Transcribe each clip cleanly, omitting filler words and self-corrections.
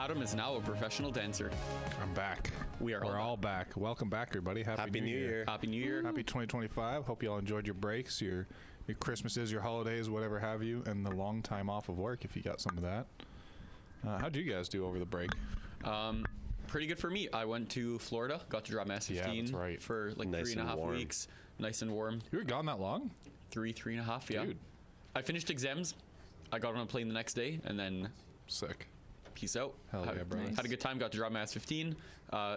Adam is now a professional dancer. I'm back. We're all back. Welcome back, everybody. Happy New Year. Happy New Year. Happy 2025. Hope you all enjoyed your breaks, your Christmases, your holidays, whatever have you, and the long time off of work if you got some of that. How'd you guys do over the break? Pretty good for me. I went to Florida, got to drive my S15 that's right. for like Nice 3.5 and weeks. Nice and warm. You were gone that long? 3.5, yeah. Dude. I finished exams. I got on a plane the next day, and then Sick. peace out. Hell yeah, bro. Had a good time. Got to drive my S15.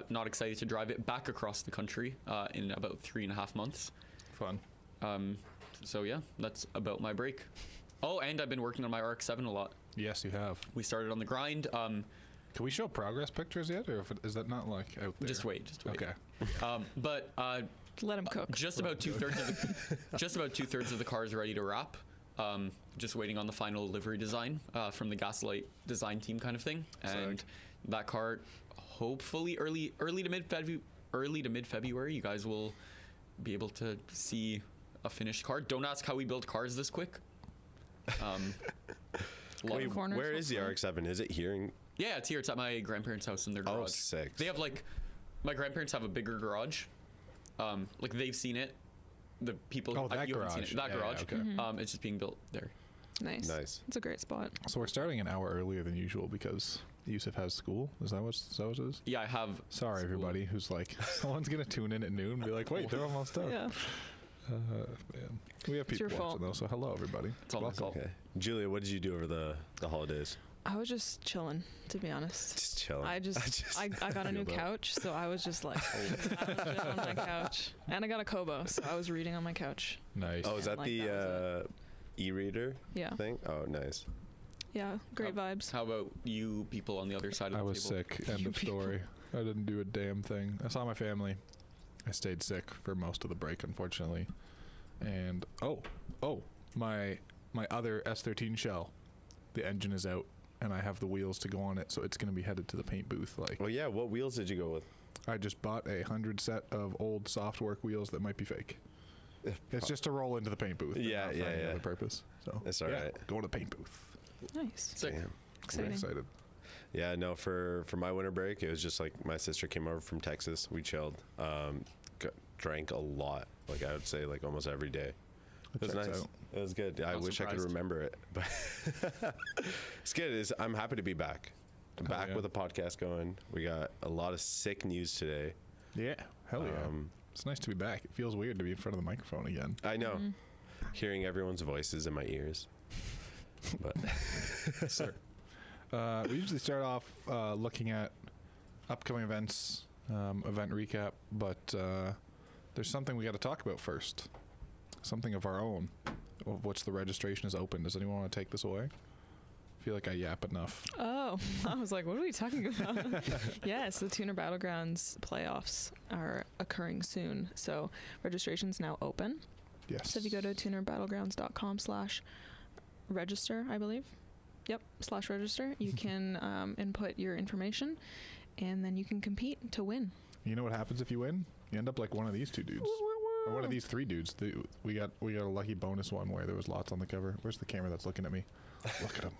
Not excited to drive it back across the country in about 3.5 months. Fun. So yeah, that's about my break. Oh, and I've been working on my RX-7 a lot. Yes, you have. We started on the grind. Can we show progress pictures yet, or is that not like out there? Just wait. Okay. But let him cook. Just about two thirds of the car is ready to wrap. Just waiting on the final livery design from the Gaslight design team, kind of thing. And that car, hopefully early to mid February, you guys will be able to see a finished car. Don't ask how we build cars this quick. Wait, where is the RX-7? Is it here? Yeah, it's here. It's at my grandparents' house in their garage. Oh, sick. They have my grandparents have a bigger garage. Like they've seen it. The people that you haven't garage. seen it. That garage. Okay. It's just being built there. Nice. It's a great spot. So we're starting an hour earlier than usual because Yusuf has school. Is that what it is? Yeah, I have. Sorry, school. everybody who's like, someone's gonna tune in at noon and be like, wait, they're almost done. Yeah. Man. We have people watching though, so hello everybody. It's all my fault. Okay. Julia, what did you do over the holidays? I was just chilling, to be honest. Just chilling. I got a new couch, so I was just like lounging on my couch, and I got a Kobo, so I was reading on my couch. Nice. Oh, is that the e-reader thing? Oh, nice. Yeah, great vibes. How about you people on the other side of the table? I was sick. End of story. I didn't do a damn thing. I saw my family. I stayed sick for most of the break, unfortunately. And my other S13 shell, the engine is out, and I have the wheels to go on it, so it's going to be headed to the paint booth. Oh yeah, what wheels did you go with? I just bought 100 set of old soft work wheels that might be fake. It's just to roll into the paint booth. Yeah. Other purpose. So that's all right. Go to the paint booth. Nice. Damn. Exciting. Excited. Yeah, no, for my winter break, it was just like my sister came over from Texas. We chilled, drank a lot. Like I would say, like almost every day. It was nice. It was good. I wish I could remember it, but it's good. I'm happy to be back. With a podcast going. We got a lot of sick news today. Yeah, hell yeah. It's nice to be back. It feels weird to be in front of the microphone again. I know. Hearing everyone's voices in my ears. But sir. We usually start off looking at upcoming events, event recap, but there's something we got to talk about first. Something of our own, of which the registration is open. Does anyone want to take this away? I feel like I yap enough. Oh, I was like, what are we talking about? Yes, the Tuner Battlegrounds playoffs are occurring soon, so registration's now open. Yes. So if you go to tunerbattlegrounds.com/register, I believe. Yep, /register. You can input your information, and then you can compete to win. You know what happens if you win? You end up like one of these two dudes. Or one of these three dudes. We got a lucky bonus one where there was lots on the cover. Where's the camera that's looking at me? Look at him.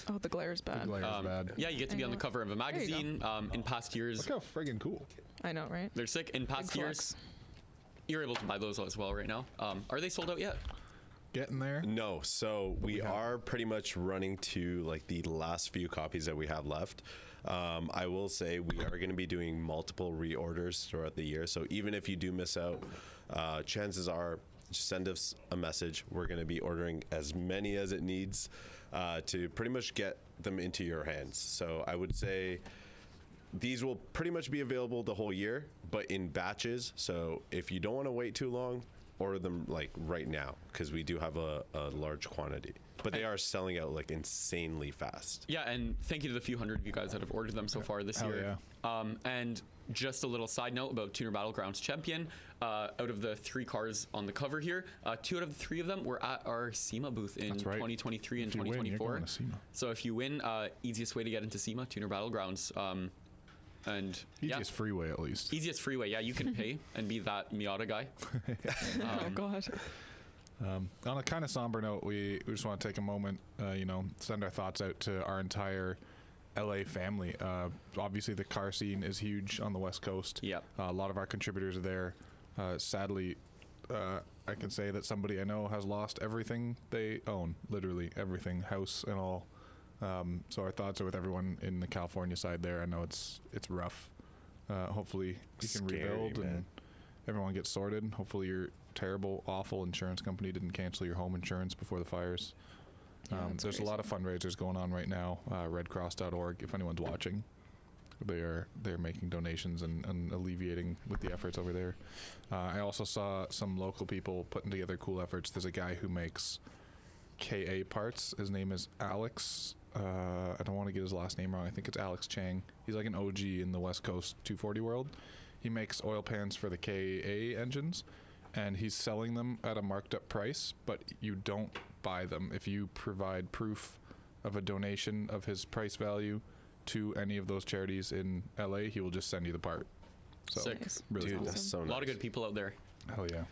Oh, the glare is bad. The glare is bad. Yeah, you get to be on the cover of a magazine. In past years, look how friggin' cool. I know, right? They're sick. In past years, you're able to buy those as well right now. Are they sold out yet? Getting there? No, so we are pretty much running to like the last few copies that we have left. I will say we are going to be doing multiple reorders throughout the year, so even if you do miss out, chances are just send us a message. We're going to be ordering as many as it needs to pretty much get them into your hands. So I would say these will pretty much be available the whole year, but in batches. So if you don't want to wait too long, order them like right now, because we do have a large quantity, but they are selling out like insanely fast. Yeah, and thank you to the few hundred of you guys that have ordered them so far this year. Yeah. And just a little side note about Tuner Battlegrounds Champion. Out of the 3 cars on the cover here, 2 out of the 3 of them were at our SEMA booth in 2023 and 2024. So if you win, easiest way to get into SEMA, Tuner Battlegrounds. And easiest freeway, at least. Easiest freeway, yeah. You can pay and be that Miata guy. Oh God. On a kind of somber note, we just want to take a moment, send our thoughts out to our entire LA family. Obviously, the car scene is huge on the West Coast. Yep. A lot of our contributors are there. Sadly, I can say that somebody I know has lost everything they own, literally everything, house and all. So our thoughts are with everyone in the California side there. I know it's rough. Hopefully you can Scary, rebuild man. and everyone gets sorted. Hopefully your terrible, awful insurance company didn't cancel your home insurance before the fires. Yeah, that's There's a lot of fundraisers going on right now. Redcross.org, if anyone's watching, they're making donations and alleviating with the efforts over there. I also saw some local people putting together cool efforts. There's a guy who makes KA parts. His name is Alex. I don't want to get his last name wrong. I think it's Alex Chang. He's like an OG in the West Coast 240 world. He makes oil pans for the KA engines, and he's selling them at a marked up price, but you don't buy them. If you provide proof of a donation of his price value to any of those charities in LA, he will just send you the part. So Sick. Nice. really Dude, cool. that's so A nice. lot of good people out there. Hell yeah.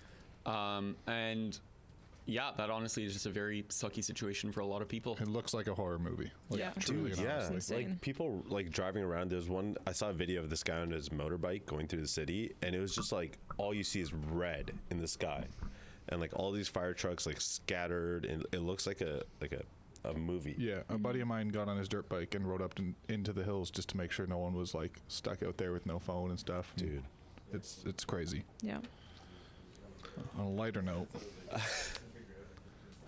And yeah, that honestly is just a very sucky situation for a lot of people. It looks like a horror movie. Like, Yeah. truly Dude, and yeah, honestly. Insane. like people like driving around. There's one I saw a video of this guy on his motorbike going through the city, and it was just like all you see is red in the sky, and like all these fire trucks like scattered, and it looks like a movie. Yeah, a buddy of mine got on his dirt bike and rode up into the hills just to make sure no one was like stuck out there with no phone and stuff. Dude. It's crazy. Yeah. On a lighter note,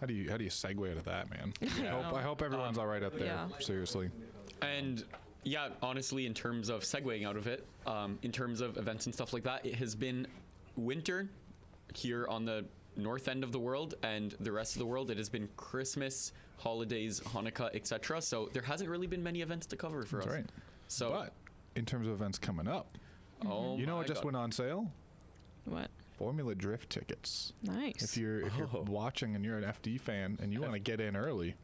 how do you segue out of that, man? I hope everyone's all right up there. Yeah. Seriously. And yeah, honestly, in terms of segueing out of it, in terms of events and stuff like that, it has been winter here on the north end of the world, and the rest of the world, it has been Christmas, holidays, Hanukkah, etc. So there hasn't really been many events to cover for That's us. right. So, But in terms of events coming up, oh you know my what just God. went on sale? What? Formula Drift tickets. Nice. If you're Oh. watching and you're an FD fan and you want to get in early,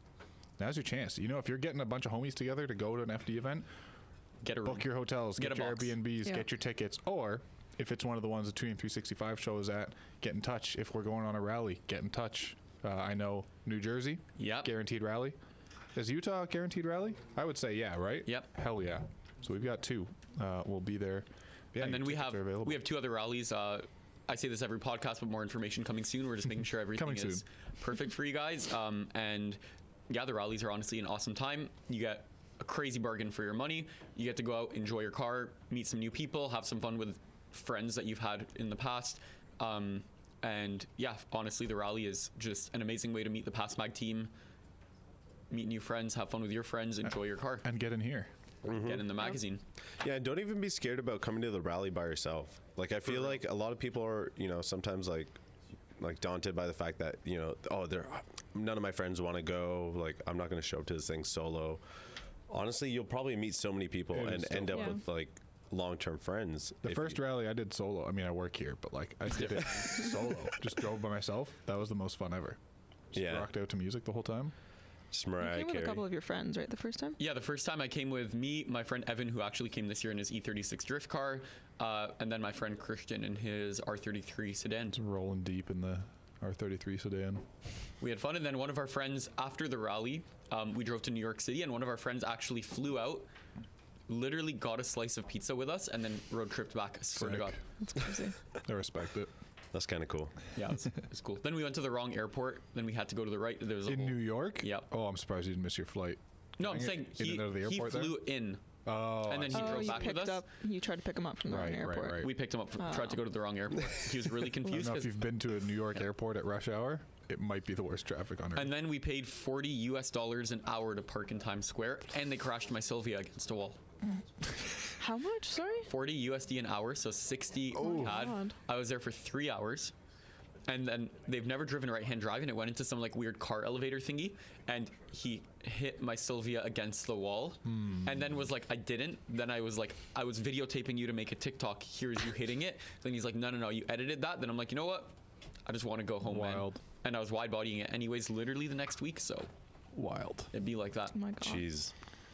now's your chance. You know, if you're getting a bunch of homies together to go to an FD event, Get a room. book your hotels, Get get, a your box. Airbnbs, Yeah. get your tickets, or if it's one of the ones the Tuning 365 shows at, get in touch. If we're going on a rally, get in touch. I know New Jersey, Yep. guaranteed rally. Is Utah a guaranteed rally? I would say yeah, right? Yep. Hell yeah. So we've got two. We'll be there. Yeah, And then your we tickets have are available. two other rallies. I say this every podcast, but more information coming soon. We're just making sure everything Coming is soon. perfect for you guys. And yeah, the rallies are honestly an awesome time. You get a crazy bargain for your money. You get to go out, enjoy your car, meet some new people, have some fun with friends that you've had in the past. And yeah, honestly, the rally is just an amazing way to meet the PASMAG team, meet new friends, have fun with your friends, enjoy your car, And get in here. get in the magazine. Yeah, and don't even be scared about coming to the rally by yourself. Like I feel like a lot of people are, sometimes like daunted by the fact that, none of my friends want to go. Like I'm not going to show up to this thing solo. Honestly, you'll probably meet so many people It is and still end up fun. with like long-term friends. The if first you- rally I did solo. I mean, I work here, but like I did it solo. Just drove by myself. That was the most fun ever. Just Yeah. rocked out to music the whole time. just You Mariah came with a Carey. couple of your friends, right? The first time? Yeah, the first time I came with me, my friend Evan, who actually came this year in his E36 drift car, and then my friend Christian in his R33 sedan. Just rolling deep in the R33 sedan. We had fun, and then one of our friends after the rally, we drove to New York City, and one of our friends actually flew out, literally got a slice of pizza with us, and then road tripped back. I swear to Sick. God. That's crazy. I respect it. That's kind of cool. Yeah, it's cool. Then we went to the wrong airport. Then we had to go to the right. There was a In whole- New York? Yep. Oh, I'm surprised you didn't miss your flight. No, I'm Dang it. saying In and out of the he airport there? flew in, Oh, and then he I see. drove you back with picked us. up. You tried to pick him up from the wrong Right, right, airport. right. We picked him up, tried to go to the wrong airport. He was really I don't confused. know if 'cause- you've been to a New York airport at rush hour. It might be the worst traffic on earth. And then we paid $40 an hour to park in Times Square, and they crashed my Sylvia against a wall. How much? Sorry? $40 an hour, so 60 CAD. God. I was there for 3 hours, and then they've never driven right-hand drive, and it went into some like weird car elevator thingy, and he hit my Sylvia against the wall, and then was like, I didn't. Then I was like, I was videotaping you to make a TikTok. Here's you hitting it. Then he's like, no, you edited that. Then I'm like, you know what? I just want to go home, man. Wild. And I was wide bodying it anyways, literally the next week, so Wild. it'd be like that. Oh my God. Jeez.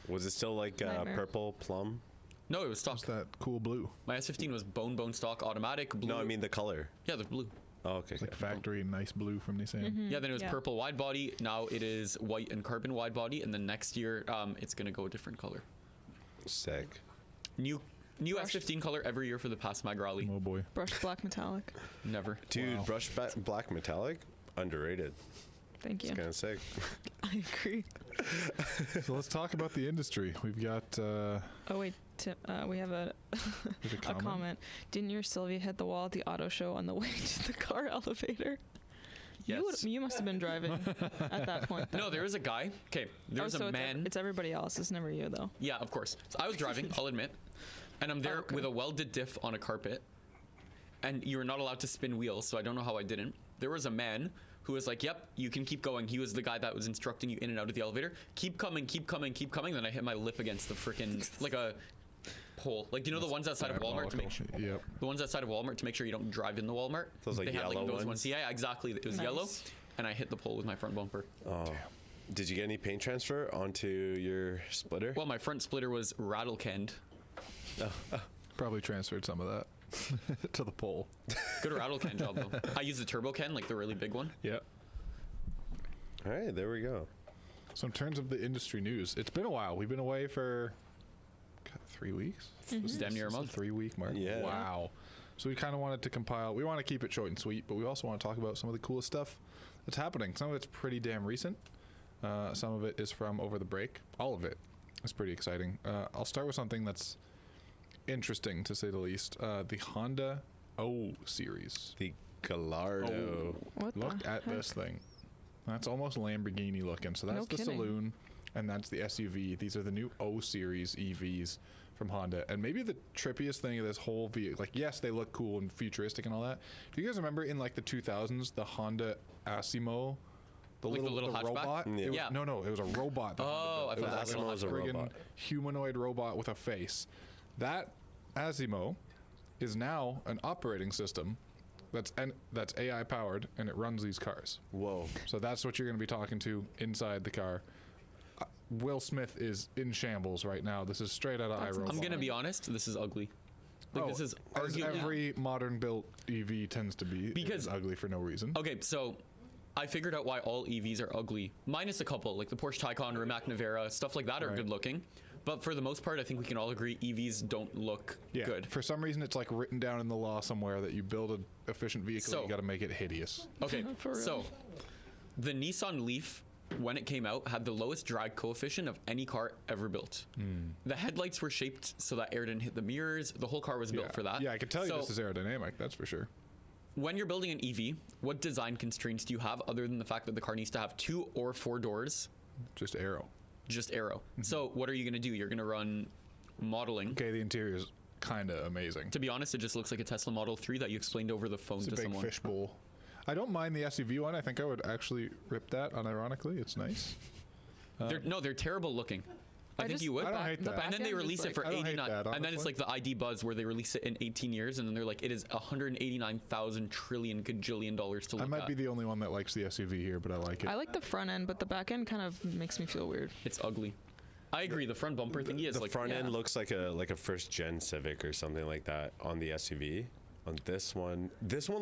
Was it still like Nightmare. purple plum? No, it was stock. What's that cool blue? My S15 was bone stock automatic blue. No, I mean the color. yeah, the blue. Oh, okay. Like factory nice blue from Nissan. Yeah, then it was Yeah. purple wide body. Now it is white and carbon wide body, and then next year it's gonna go a different color. Sick. New S15 color every year for the PASMAG rally. Oh boy. Brushed black metallic. Never. Dude, Wow. black metallic, underrated. Thank you. It's kind of sick. I agree. So let's talk about the industry. We've got Oh wait, we have a there's a a comment. Didn't your Sylvia hit the wall at the auto show on the way to the car elevator? Yes. You must have been driving at that point. No, there was a guy. Okay, there was a man. It's everybody else. It's never you though. Yeah, of course. So I was driving, I'll admit. And I'm there Okay. with a welded diff on a carpet. And you were not allowed to spin wheels, so I don't know how I didn't. There was a man who was like, yep, you can keep going. He was the guy that was instructing you in and out of the elevator. Keep coming, keep coming, keep coming. Then I hit my lip against the freaking, like a pole. Like, do you know the ones outside of Walmart to make sure? Yep. The ones outside of Walmart to make sure you don't drive in the Walmart. Those, like, they had, yellow those ones? Yeah, exactly. It was Nice. yellow. And I hit the pole with my front bumper. Oh. Did you get any paint transfer onto your splitter? Well, my front splitter was rattle canned. Probably transferred some of that to the pole. Good rattle can job though. I used the turbo can, like the really big one. Yep. All right, there we go. So in terms of the industry news, it's been a while. We've been away for 3 weeks. It's damn near a month. 3 week mark. Yeah. Wow. So we kind of wanted to compile. We want to keep it short and sweet, but we also want to talk about some of the coolest stuff that's happening. Some of it's pretty damn recent. Some of it is from over the break. All of it is pretty exciting. I'll start with something that's interesting to say the least. The Honda O series. The Gallardo. What Look the at heck? this thing. That's almost Lamborghini looking. So that's No the kidding. saloon, and that's the SUV. These are the new O series EVs from Honda. And maybe the trippiest thing of this whole vehicle, like, yes, they look cool and futuristic and all that. Do you guys remember in like the 2000s the Honda Asimo? Like the little hatchback? robot. Yeah. It was, Yeah. No, it was a robot. that Oh, Honda built. I It thought that Asimo was a friggin' robot. humanoid robot with a face. That Asimo is now an operating system that's AI powered, and it runs these cars. Whoa. So that's what you're going to be talking to inside the car. Will Smith is in shambles right now. This is straight out of That's iRobot. I'm gonna be honest. This is ugly. Like Oh, this is as arguably every modern built EV tends to be. Because- it's ugly for no reason. okay. So I figured out why all EVs are ugly, minus a couple, like the Porsche Taycan, Rimac Navara, stuff like that are Right. good looking. But for the most part, I think we can all agree EVs don't look Yeah. good. For some reason, it's like written down in the law somewhere that you build an efficient vehicle, So- you got to make it hideous. Okay, For real. so the Nissan Leaf, when it came out, had the lowest drag coefficient of any car ever built. The headlights were shaped so that air didn't hit the mirrors. The whole car was built yeah. for that. Yeah, I can tell you So this is aerodynamic. That's for sure. when you're building an EV, what design constraints do you have other than the fact that the car needs to have 2 or 4 doors? Just aero. Just aero. Mm-hmm. So what are you going to do? You're going to run modeling. Okay, the interior is kind of amazing. To be honest, it just looks like a Tesla Model 3 that you explained over the phone It's a to big someone. fishbowl. I don't mind the SUV one. I think I would actually rip that. Unironically, it's nice. They're terrible looking. I think just- you would. I don't hate that. And then they back end is release it like- for I don't hate 89. that, And then it's honestly. like the ID Buzz where they release it in 18 years and then they're like, it is $189,000 trillion gajillion dollars to look I might at. be the only one that likes the SUV here, but I like it. I like the front end, but the back end kind of makes me feel weird. It's ugly. I agree. The front bumper thingy is The like front yeah. end looks like a first gen Civic or something like that on the SUV. On this one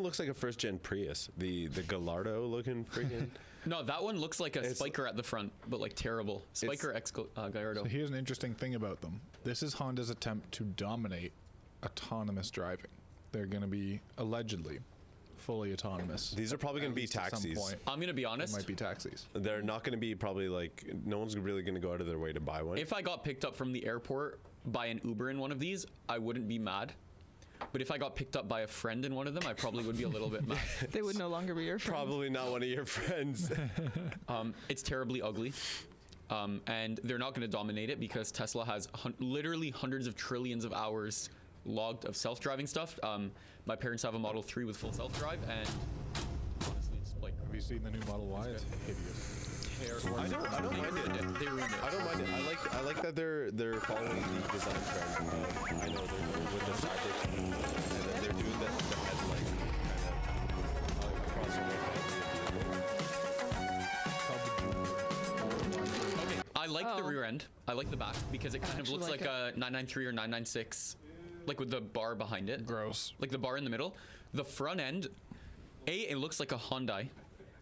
looks like a first gen Prius. The Gallardo looking freaking. No, that one looks like a It's- Spiker at the front, but like terrible. Spiker X Gallardo. So here's an interesting thing about them. This is Honda's attempt to dominate autonomous driving. They're going to be allegedly fully autonomous. These are probably going to be At least at some taxis. point. I'm gonna be They honest. might be taxis. They're not going to be probably like no one's really going to go out of their way to buy one. If I got picked up from the airport by an Uber in one of these, I wouldn't be mad. But if I got picked up by a friend in one of them, I probably would be a little bit mad. They would no longer be your friend. Probably not one of your friends. It's terribly ugly. And they're not going to dominate it because Tesla has literally hundreds of trillions of hours logged of self-driving stuff. My parents have a Model 3 with full self-drive, and honestly, it's like Have you seen the new Model Y? It's hideous. terrible. I don't mind it. They ruined it. I don't mind it. I like that they're following the design trend. I know they're with the fabric and then they're doing the headlight kind of across the Okay, I like the Oh. rear end. I like the back because it kind of actually looks like like a 993 or 996, like with the bar behind it. Gross. Like the bar in the middle. The front end, it looks like a Hyundai.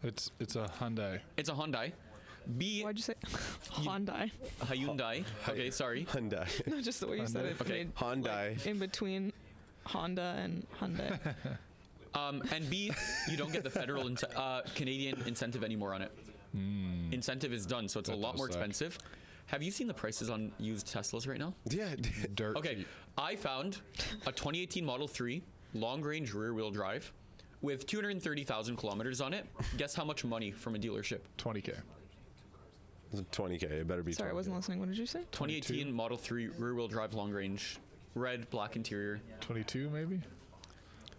It's a Hyundai. It's a Hyundai. B, Why'd you say Hyundai? Hyundai. Okay, sorry. Hyundai. No, just the way you said it. Okay. made, Hyundai. like, in between Honda and Hyundai. And B, you don't get the federal Canadian incentive anymore on it. Incentive is done, so it's a lot more expensive. Have you seen the prices on used Teslas right now? Yeah. Dirt. Okay, I found a 2018 Model 3 long-range rear-wheel drive with 230,000 kilometers on it. Guess how much money from a dealership? 20K. 20K. It better be. Sorry, I 20K. wasn't listening. What did you say? 2018 Model 3 rear-wheel drive long-range, red, black interior. 22 maybe.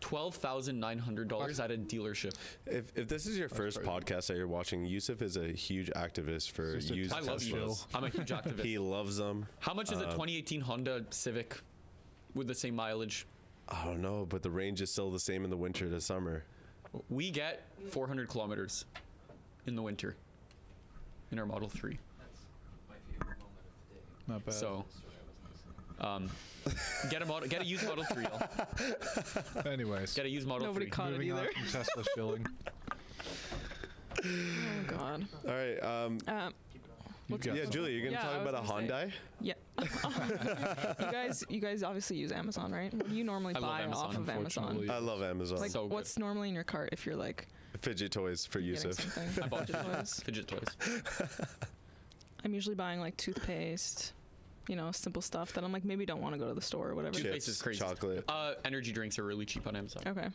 $12,900 at a dealership. If this is your first crazy. podcast that you're watching, Yusuf is a huge activist for It's just a used I love Teslas. you. I'm a huge activist. He loves them. How much is a 2018 Honda Civic with the same mileage? I don't know, but the range is still the same in the winter to summer. We get 400 kilometers in the winter in our Model 3. Not bad. So, get a used Model 3. anyways, Get a used Model Nobody 3. caught it moving on either. from Tesla shilling. Oh God. All right. You got Yeah, some. Julie, you're gonna Yeah, talk I was about a gonna Hyundai? Yeah. you guys obviously use Amazon, right? What do you normally I love buy Amazon, off of Amazon? unfortunately. I love Amazon. Like, So good. what's normally in your cart if you're like Fidget toys for getting Yusuf. something? I bought Fidget toys. fidget toys. I'm usually buying like toothpaste, simple stuff that I'm like maybe don't want to go to the store or whatever. Toothpaste is crazy. Chocolate. Energy drinks are really cheap on Amazon. Okay.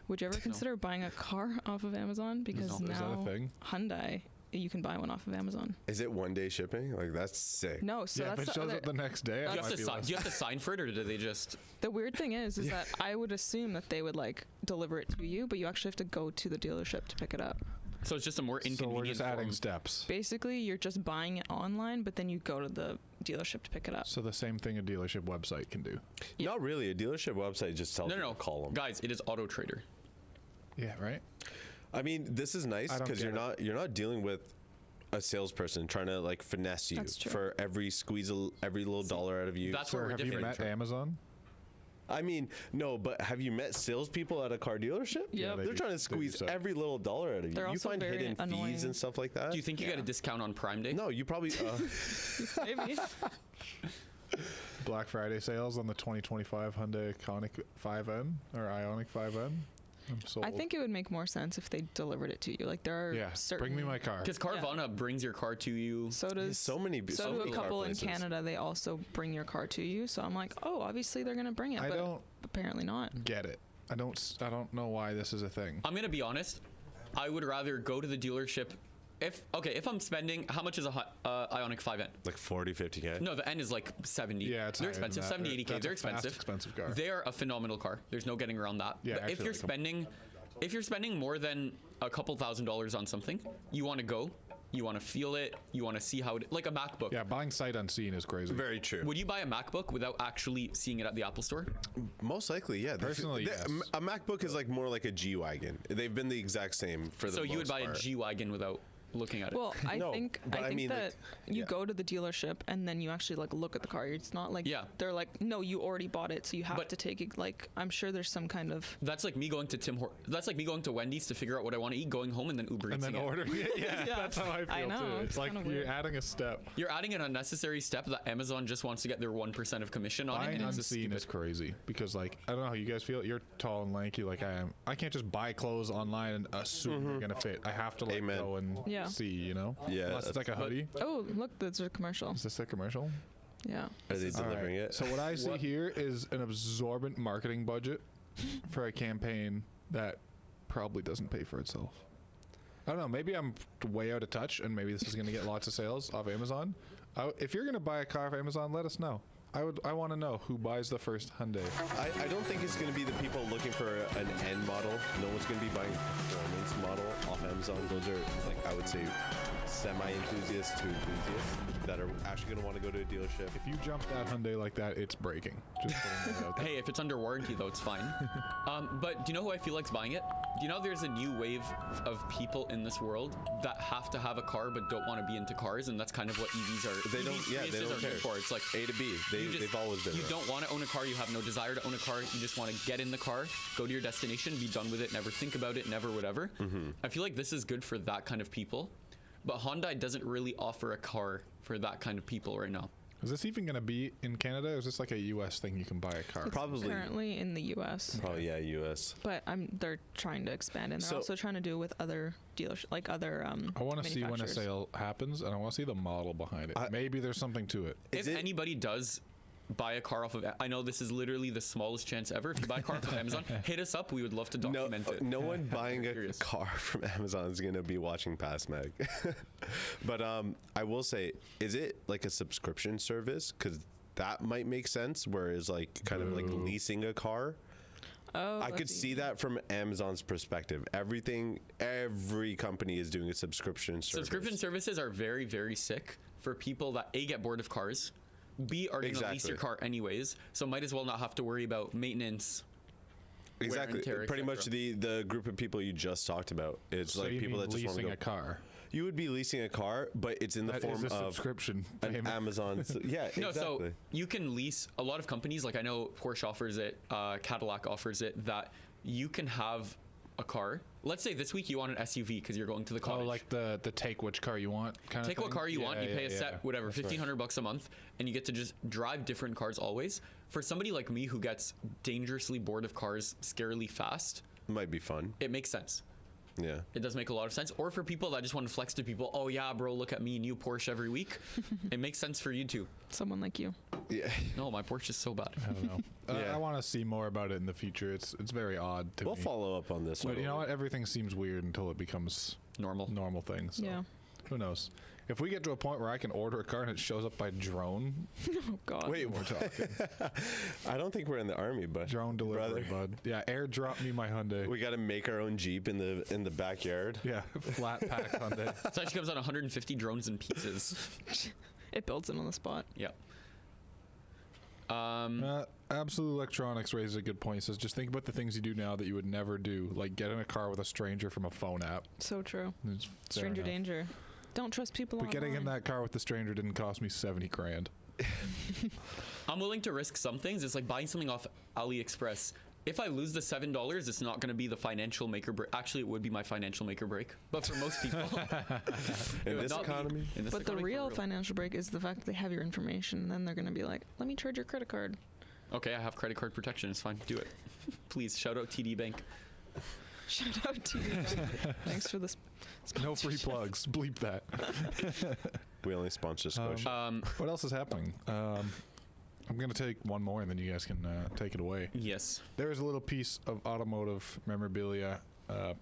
Would you ever consider buying a car off of Amazon? Because No. Is that now a thing? Hyundai, you can buy one off of Amazon. Is it 1 day shipping? Like that's sick. No, so Yeah, if that's it the shows other. up the next day, Do I you, have might to be sign, like, do you have to sign for it, or do they just? The weird thing is that I would assume that they would like deliver it to you, but you actually have to go to the dealership to pick it up. So it's just a more so inconvenient we're just adding form. steps. Basically, you're just buying it online, but then you go to the dealership to pick it up. So the same thing a dealership website can do. Not really. A dealership website just tells No, you no, no. to call them. Guys, it is Auto Trader. Yeah, right? I mean, this is nice I don't because get you're not dealing with a salesperson trying to like finesse you That's true. for every every little dollar out of you. That's So where we're have you different. met Amazon? I mean, no, but have you met salespeople at a car dealership? Yep. they They're do- trying to they do squeeze so. every little dollar out of you. They're You also find very hidden annoying. fees and stuff like that. Do you think you get a Yeah. discount on Prime Day? No, you probably. Maybe. Black Friday sales on the 2025 Hyundai Ioniq 5N or Ioniq 5N. I'm sold. I think it would make more sense if they delivered it to you. Like there are Yeah, certain. bring me my car. Because Carvana brings your car to you. So does so many. so do a many car couple in places. Canada. They also bring your car to you. So I'm like, oh, obviously they're gonna bring it, I but don't apparently not. get it. I don't know why this is a thing. I'm gonna be honest. I would rather go to the dealership. If I'm spending, how much is a Ioniq 5N? Like 40, 50K. No, the N is like 70. Yeah, it's they're higher than expensive. that. 70, 80K. That's They're a fast, expensive. expensive car. They're a phenomenal car. There's no getting around that. Yeah, but if actually you're like 'em. spending, more than a couple $1,000s on something, you want to go. You want to feel it. You want to see how it, like a MacBook. Yeah, buying sight unseen is crazy. Very true. Would you buy a MacBook without actually seeing it at the Apple Store? Most likely, yeah. Personally, yes. A MacBook is like more like a G wagon. They've been the exact same for the. So you would most buy part. a G wagon without looking at it. Well, I No, think but I mean, that like, you yeah. go to the dealership and then you actually like look at the car. It's not like Yeah. they're like, no, you already bought it, so you have But- to take it. Like I'm sure there's some kind of That's like me going to That's like me going to Wendy's to figure out what I want to eat, going home, and then Uber And Eating then it. ordering it. Yeah, Yeah. that's how I feel I know, too. it's It's like kinda you're weird. adding a step. You're adding an unnecessary step that Amazon just wants to get their 1% of commission on it, Buying and it's just unseen stupid. is crazy because, like, I don't know how you guys feel. You're tall and lanky, like I am. I can't just buy clothes online and assume they're gonna fit. I have to like Amen. go and Yeah. see. You know? Yeah, Unless it's like a but- hoodie. oh look, that's a commercial. Is this a commercial? Yeah. Are they All delivering right. it? So what I see What- here is an absorbent marketing budget for a campaign that probably doesn't pay for itself. I don't know. Maybe I'm way out of touch, and maybe this is going to get lots of sales off Amazon. If you're going to buy a car off Amazon, let us know. I want to know who buys the first Hyundai. I don't think it's going to be the people looking for an N model. No one's going to be buying a performance model off Amazon. Those are, like, I would say, semi-enthusiasts to enthusiasts that are actually going to want to go to a dealership. If you jump that Hyundai like that, it's breaking. Just putting that out there. Hey, if it's under warranty, though, it's fine. But do you know who I feel like's buying it? Do you know there's a new wave of people in this world that have to have a car but don't want to be into cars, and that's kind of what EVs are. They don't- yeah, they races don't are care. good for. It's like A to B. They've always been You there. don't want to own a car. You have no desire to own a car. You just want to get in the car, go to your destination, be done with it, never think about it, never whatever. I feel like this is good for that kind of people. but Hyundai doesn't really offer a car for that kind of people right now. Is this even going to be in Canada, or is this like a U.S. thing you can buy a car? It's Probably. currently in the U.S. Probably, yeah, U.S. But they're trying to expand, and they're So- also trying to do with other dealers, like other I want to see when a manufacturers. sale happens, and I want to see the model behind it. Maybe there's something to it. If anybody does buy a car off of, I know this is literally the smallest chance ever. If you buy a car off of Amazon, hit us up. We would love to document it. No one buying a Curious. car from Amazon is going to be watching PASMAG. But I will say, is it like a subscription service? Because that might make sense, whereas like kind of like leasing a car. Oh, I could see that from Amazon's perspective. Every company is doing a subscription service. Subscription services are very, very sick for people that A, get bored of cars, B, are going to lease Exactly. your car anyways, so might as well not have to worry about maintenance. wear and Exactly. tear, Pretty much etc. the group of people you just talked about. It's So like you people mean that just want to leasing go. a car. You would be leasing a car, but it's in the That form is a of subscription an payment. Amazon. Yeah, No, exactly. so you can lease a lot of companies. Like I know Porsche offers it, Cadillac offers it. That you can have a car. Let's say this week you want an SUV because you're going to the Oh, cottage. like the take which car you want kind Take of what thing? car you want. You Yeah, pay a yeah, set, whatever, that's right. $1,500 a month, and you get to just drive different cars always. For somebody like me who gets dangerously bored of cars scarily fast, Might be fun. it makes sense. Yeah. It does make a lot of sense. Or for people that just want to flex to people, oh yeah, bro, look at me, new Porsche every week. It makes sense for you too. someone like you. Yeah. No, my Porsche is so bad. I don't know. Yeah. I want to see more about it in the future. It's very odd to We'll me. follow up on this. But one. you know what? Everything seems weird until it becomes Normal. normal things. So Yeah. who knows? If we get to a point where I can order a car and it shows up by drone, Oh God. Wait, we're talking. I don't think we're in the army, but Drone delivery, brother. bud. Yeah, airdrop me my Hyundai. We got to make our own Jeep in the backyard. Yeah, flat pack Hyundai. It actually comes out 150 drones in pieces. It builds it on the spot. Yeah. Absolute Electronics raises a good point. He says, just think about the things you do now that you would never do, like get in a car with a stranger from a phone app. So true. It's fair Stranger enough. danger. Don't trust people. But getting in online. that car with the stranger didn't cost me 70 grand. I'm willing to risk some things. It's like buying something off AliExpress. If I lose the $7, it's not going to be the financial make or break. Actually, it would be my financial make or break. But for most people, it In would this not be economy? in this But the economy, for real financial break is the fact that they have your information, and then they're going to be like, "Let me charge your credit card." Okay, I have credit card protection. It's fine. Do it. Please shout out TD Bank. Shout out to you. Thanks for this. No free plugs. Bleep that. We only sponsor Squish. What else is happening? I'm going to take one more and then you guys can take it away. Yes. There is a little piece of automotive memorabilia,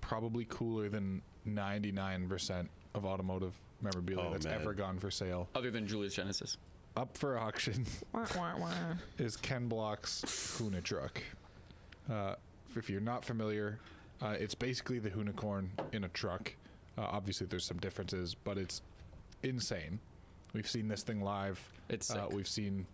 probably cooler than 99% of automotive memorabilia Oh, that's man. ever gone for sale. Other than Julius Genesis. Up for auction Wah, wah, wah. is Ken Block's Huna truck. If you're not familiar, it's basically the Hunicorn in a truck. Obviously, there's some differences, but it's insane. We've seen this thing live. It's sick. We've seen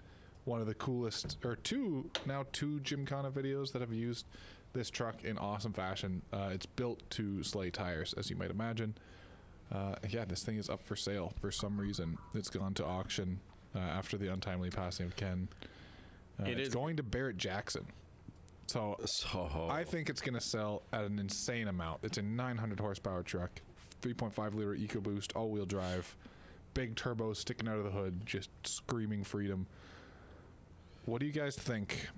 one of the coolest, or two Gymkhana videos that have used this truck in awesome fashion. It's built to slay tires, as you might imagine. Yeah, this thing is up for sale for some reason. It's gone to auction after the untimely passing of Ken. It's going to Barrett Jackson. So I think it's going to sell at an insane amount. It's a 900 horsepower truck, 3.5 liter EcoBoost, all-wheel drive, big turbos sticking out of the hood, just screaming freedom. What do you guys think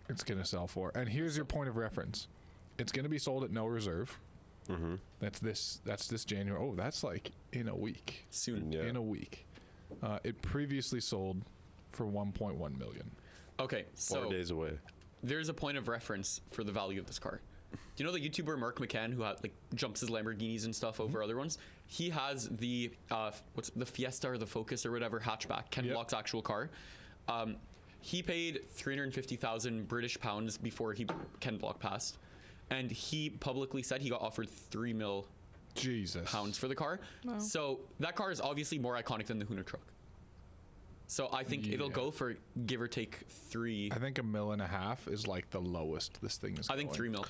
it's going to sell for? And here's your point of reference. It's going to be sold at no reserve. Mm-hmm. That's this January. Oh, that's like in a week. Soon. Yeah. In a week. It previously sold for 1.1 million. Okay, 4 so days away. there's a point of reference for the value of this car. Do you know the YouTuber Mark McCann who had, like, jumps his Lamborghinis and stuff over other ones? He has the what's the Fiesta or the Focus or whatever hatchback, Ken Yep. Block's actual car. He paid 350,000 British pounds before Ken Block passed, and he publicly said he got offered 3 mil Jesus. pounds for the car. Wow. So that car is obviously more iconic than the Huna truck. So I think it'll Yeah. go for give or take 3. I think $1.5 million is like the lowest this thing is I think going. 3 mil.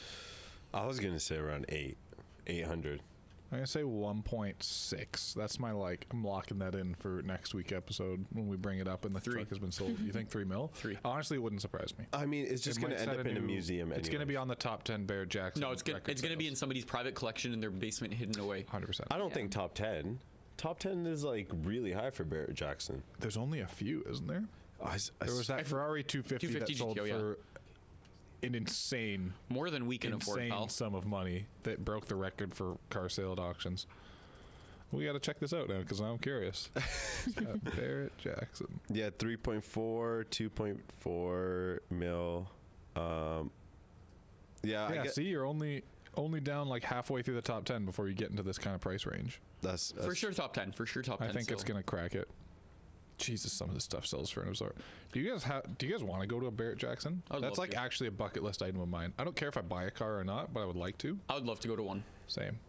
I was gonna say around 800. I'm gonna say 1.6. That's my I'm locking that in for next week episode when we bring it up and the 3. truck has been sold. You think 3 mil? 3. Honestly, it wouldn't surprise me. I mean, it's just It going might to end set up in a new- museum. It's going to anyways. be on the top 10 Barrett Jackson. No, it's gonna be in somebody's private collection in their basement, hidden away. 100%. I don't Yeah. think top 10. Top 10 is like really high for Barrett Jackson. There's only a few, isn't there? There was that Ferrari 250 that 250 sold GTO, yeah. for an insane, More than we can afford, insane pal. sum of money that broke the record for car sale at auctions. We got to check this out now because I'm curious. Barrett Jackson. Yeah, 3.4, 2.4 mil. Yeah, Yeah, see, you're only down like halfway through the top 10 before you get into this kind of price range. that's For sure, top 10. For sure, top 10. I think it's so. gonna crack it. Jesus, some of this stuff sells for an absurd. Do you guys want to go to a Barrett Jackson? I'd That's love like to. actually a bucket list item of mine. I don't care if I buy a car or not, but I would like to. I would love to go to one. Same.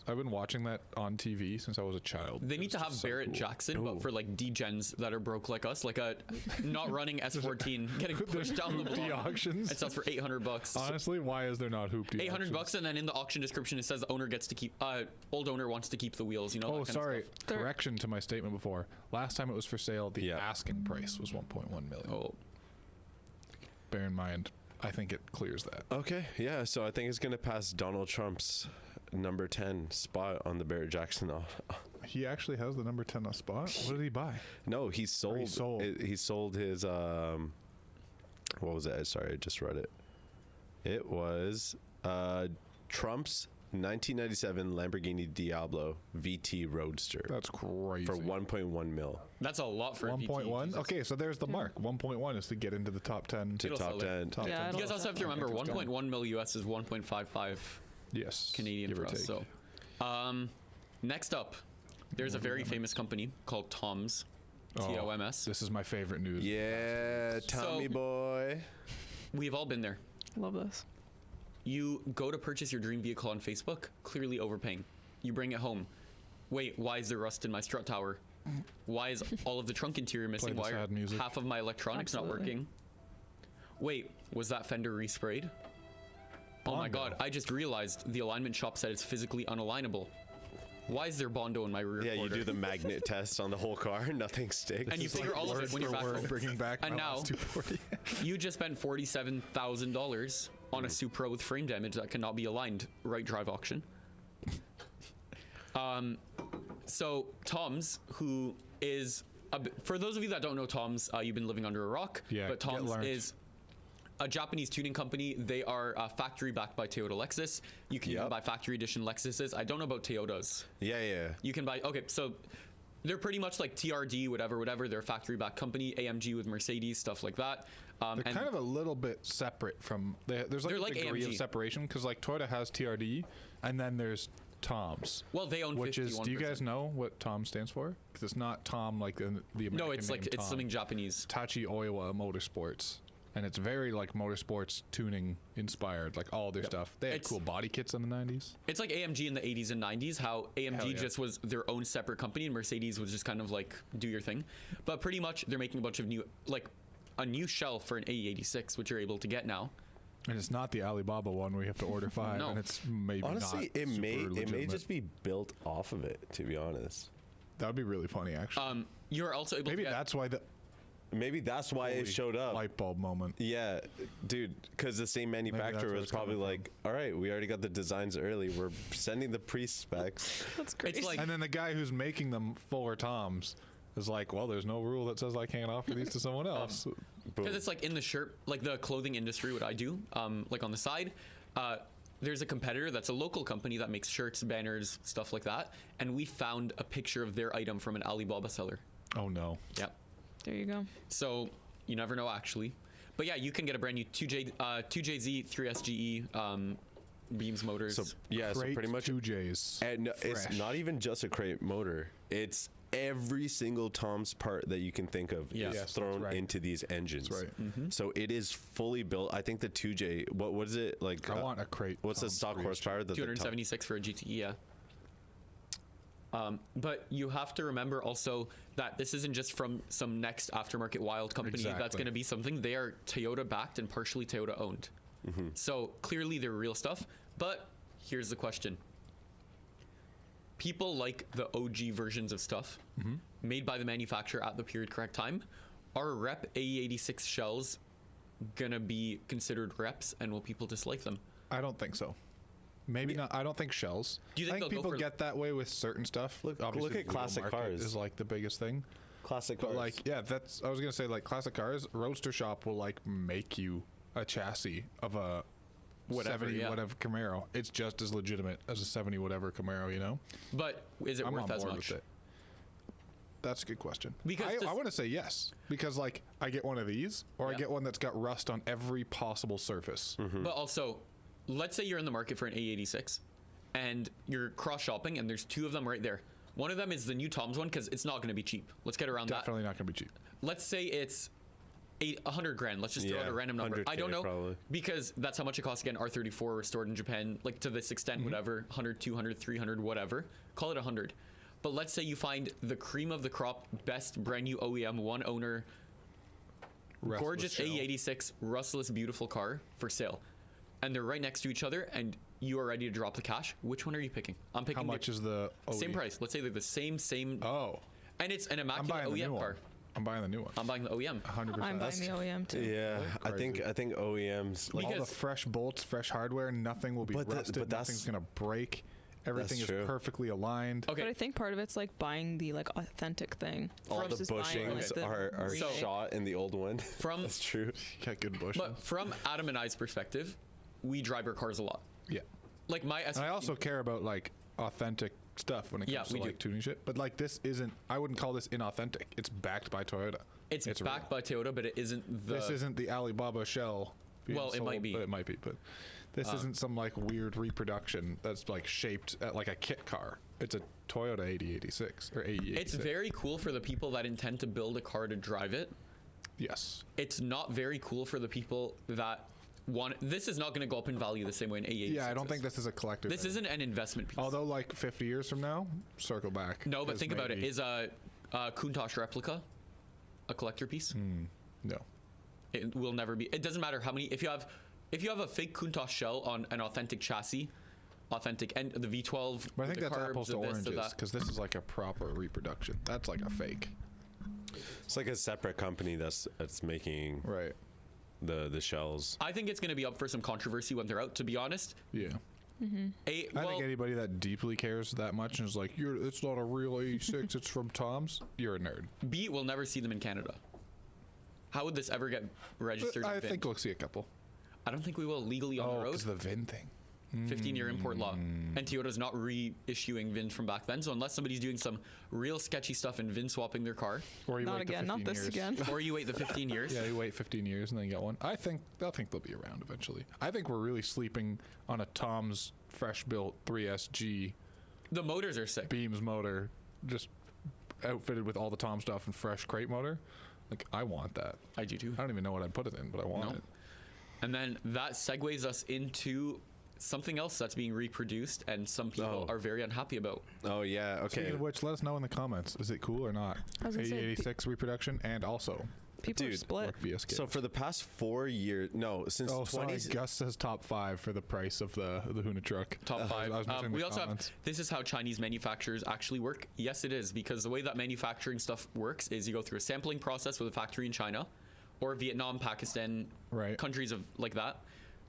I've been watching that on TV since I was a child. They It need was to just have so Barrett cool. Jackson, Ooh. but for like degens that are broke like us, like a not running S14, getting pushed down the Hoopty block. auctions. It sells for $800. Honestly, why is there not hoopty? $800 auctions? bucks, and then in the auction description it says the owner gets to keep. Old owner wants to keep the wheels. You know. Oh, that kind of sorry. stuff. They're- Correction to my statement before. Last time it was for sale, the Yeah. asking price was 1.1 million. Oh, Bear in mind, I think it clears that. Okay, yeah. So I think it's going to pass Donald Trump's number 10 spot on the Barrett Jackson. He actually has the number 10 spot. What did he buy? No, he sold. sold. He sold his. What was it? Sorry, I just read it. It was Trump's 1997 Lamborghini Diablo VT Roadster That's crazy. for 1.1 mil that's a lot for a VT. 1.1. Jesus. Okay, so there's the mark. 1.1 is to get into the top 10. to It'll top sell it. 10. Top Yeah, 10. I You don't guys also have to remember I think it's 1.1 mil US is 1.55 Yes. Canadian give for or us. take. So, next up, there's a very famous company called Tom's. Oh, TOMS. This is my favorite news. Yeah, Tommy So- boy. We've all been there. Love this. You go to purchase your dream vehicle on Facebook, clearly overpaying. You bring it home. Wait, why is there rust in my strut tower? Why is all of the trunk interior missing? the Why are sad music. half of my electronics not Absolutely. working? Wait, was that fender resprayed? Oh my Bondo. god, I just realized the alignment shop said it's physically unalignable. Why is there Bondo in my rear Yeah, you quarter? do the magnet test on the whole car. Nothing sticks. And you figure all of Word it when you're for back word, home. bringing back And my now- last 240. You just spent $47,000 on a Supra with frame damage that cannot be aligned. Right drive auction. So Tom's, who is for those of you that don't know Tom's, you've been living under a rock. Yeah, but get Tom's learned. is a Japanese tuning company. They are factory backed by Toyota Lexus. You can even Yep. buy factory edition Lexuses. I don't know about Toyotas. Yeah. You can buy, okay, so they're pretty much like TRD, whatever. They're a factory backed company, AMG with Mercedes, stuff like that. They're And kind of a little bit separate from. There's like They're a like degree of AMG. separation because like Toyota has TRD, and then there's Tom's, well, they own which 51%. is. Do you guys know what Tom stands for? Because it's not Tom like the American No, it's like name it's Tom. something Japanese. Tachi Oiwa Motorsports, and it's very like motorsports tuning inspired. Like all their stuff. They had It's- cool body kits in the 90s. It's like AMG in the 80s and 90s, how AMG Hell yeah. just was their own separate company and Mercedes was just kind of like, do your thing. But pretty much they're making a bunch of new, like a new shell for an A86, which you're able to get now. And it's not the Alibaba one where you have to order 5, No. and it's maybe Honestly, not it may super legitimate. just be built off of it. To be honest, That would be really funny, actually. You're also able Maybe to get, that's why the maybe that's why it showed up. light bulb moment. Yeah, dude, because the same that's manufacturer where was it's coming probably from. like, all right, we already got the designs early. We're sending the pre-specs. That's great. it's like, And then the guy who's making them for Tom's is like, well, there's no rule that says I can't offer these to someone else. Boom. because it's like in the shirt, like the clothing industry, what I do, like on the side, there's a competitor that's a local company that makes shirts, banners, stuff like that. And we found a picture of their item from an Alibaba seller. Oh no. Yep. There you go. So you never know actually. But yeah, you can get a brand new 2JZ 3SGE beams motors. So yeah, so Crate pretty much, 2Js. and it's Fresh. not even just a crate motor. It's every single Tom's part that you can think of Yes. is Yes, thrown that's right. into these engines. That's right. So it is fully built. I think the 2J. What is it like? I want a crate. What's the Tom's stock 3SG. horsepower? That the Tom- 276 for a GTE, yeah. But you have to remember also that this isn't just from some next aftermarket wild company. That's Exactly. going to be something. They are Toyota backed and partially Toyota owned. So clearly they're real stuff. But here's the question. people like the OG versions of stuff made by the manufacturer at the period correct time. Are rep A86 shells gonna be considered reps, and will people dislike them? I don't think so. Maybe not. I don't think shells. Do you think I think they'll go people for- get that way with certain stuff. Look Obviously, at the wheel classic market cars. is like the biggest thing. Classic But cars. like, yeah, I was gonna say like classic cars. Roadster Shop will like make you a chassis of a Whatever, 70 yeah. whatever Camaro. It's just as legitimate as a 70 whatever Camaro. You know. But is it I'm worth on as board much? with it. That's a good question. Because I just- want to say yes because like I get one of these or I Yeah. get one that's got rust on every possible surface. But also, let's say you're in the market for an A86 and you're cross shopping and there's two of them right there. One of them is the new Tom's one because it's not going to be cheap. Let's get around Definitely not going to be cheap. that. Let's say it's 100 grand. Let's just throw out Yeah, a random number. 100K I don't know probably. because that's how much it costs. Again, R34 restored in Japan, like to this extent, whatever, 100, 200, 300, whatever. Call it 100. But let's say you find the cream of the crop, best brand new OEM, one owner, Restless gorgeous shell. A86, rustless, beautiful car for sale. And they're right next to each other and you are ready to drop the cash. Which one are you picking? I'm picking How much the is the same OE? price. Let's say they're the same, Oh, and it's an I'm immaculate buying the new OEM one. car. I'm buying the new one. I'm buying the OEM. 100%. I'm buying the OEM too. yeah, I think crazy. OEMs like All the Because- fresh bolts, fresh hardware, nothing will be But rusted. but that's- Nothing's gonna break. Everything is true. perfectly aligned. Okay. But I think part of it's like buying the like authentic thing. all the versus buying, bushings like, the are remake. shot in the old one. From That's true. Got good bushing. but from Adam and I's perspective, we drive our cars a lot. Yeah. Like my S15, And I also care about like authentic stuff when it comes Yeah, to we do. like tuning shit. But like this isn't. I wouldn't call this inauthentic. It's backed by Toyota. it's backed by Toyota, but it isn't the This isn't the Alibaba shell. being Well, it might be. It might be, but this isn't some like weird reproduction that's like shaped at like a kit car. It's a Toyota 8086 or 8086. It's very cool for the people that intend to build a car to drive it. yes. It's not very cool for the people that want. This is not going to go up in value the same way an A86. Yeah, I don't is. think this is a collector. This thing. isn't an investment piece. Although like 50 years from now, circle back. No, but 'cause think about it. maybe- Is a Countach replica a collector piece? no. It will never be. It doesn't matter how many. If you have a fake Countach shell on an authentic chassis, authentic and the V12. But I think the that's carbs, apples to the this, the oranges that. because this is like a proper reproduction. That's like a fake. It's like a separate company that's making Right. the shells. I think it's going to be up for some controversy when they're out. To be honest, Yeah. I well, think anybody that deeply cares that much and is like, it's not a real 86, it's from Tom's, you're a nerd. B will never see them in Canada. How would this ever get registered? I in VIN? think we'll see a couple. I don't think we will legally on the road. because the VIN thing. 15-year import law, and Toyota's not reissuing VIN from back then. So unless somebody's doing some real sketchy stuff and VIN swapping their car, Or you Not wait the again, not 15 this years. again. or you wait the 15 years. Yeah, you wait 15 years and then you get one. I think they'll be around eventually. I think we're really sleeping on a Tom's fresh built 3SG The motors are sick. Beams motor, just outfitted with all the Tom stuff and fresh crate motor. Like I want that. I do too. I don't even know what I'd put it in, but I want No. it. And then that segues us into something else that's being reproduced and some people Oh. are very unhappy about. Oh yeah, okay. Speaking of which, let us know in the comments. Is it cool or not? I was gonna say, 86 reproduction and also People are Dude, split. work VSK. So for the past 4 years, no, since Oh, 20. sorry. Gus says top 5 for the price of the Huna truck. Top five. I was missing We the also comments. have, this is how Chinese manufacturers actually work. Yes, it is, because the way that manufacturing stuff works is you go through a sampling process with a factory in China or Vietnam, Pakistan, Right. countries of like that.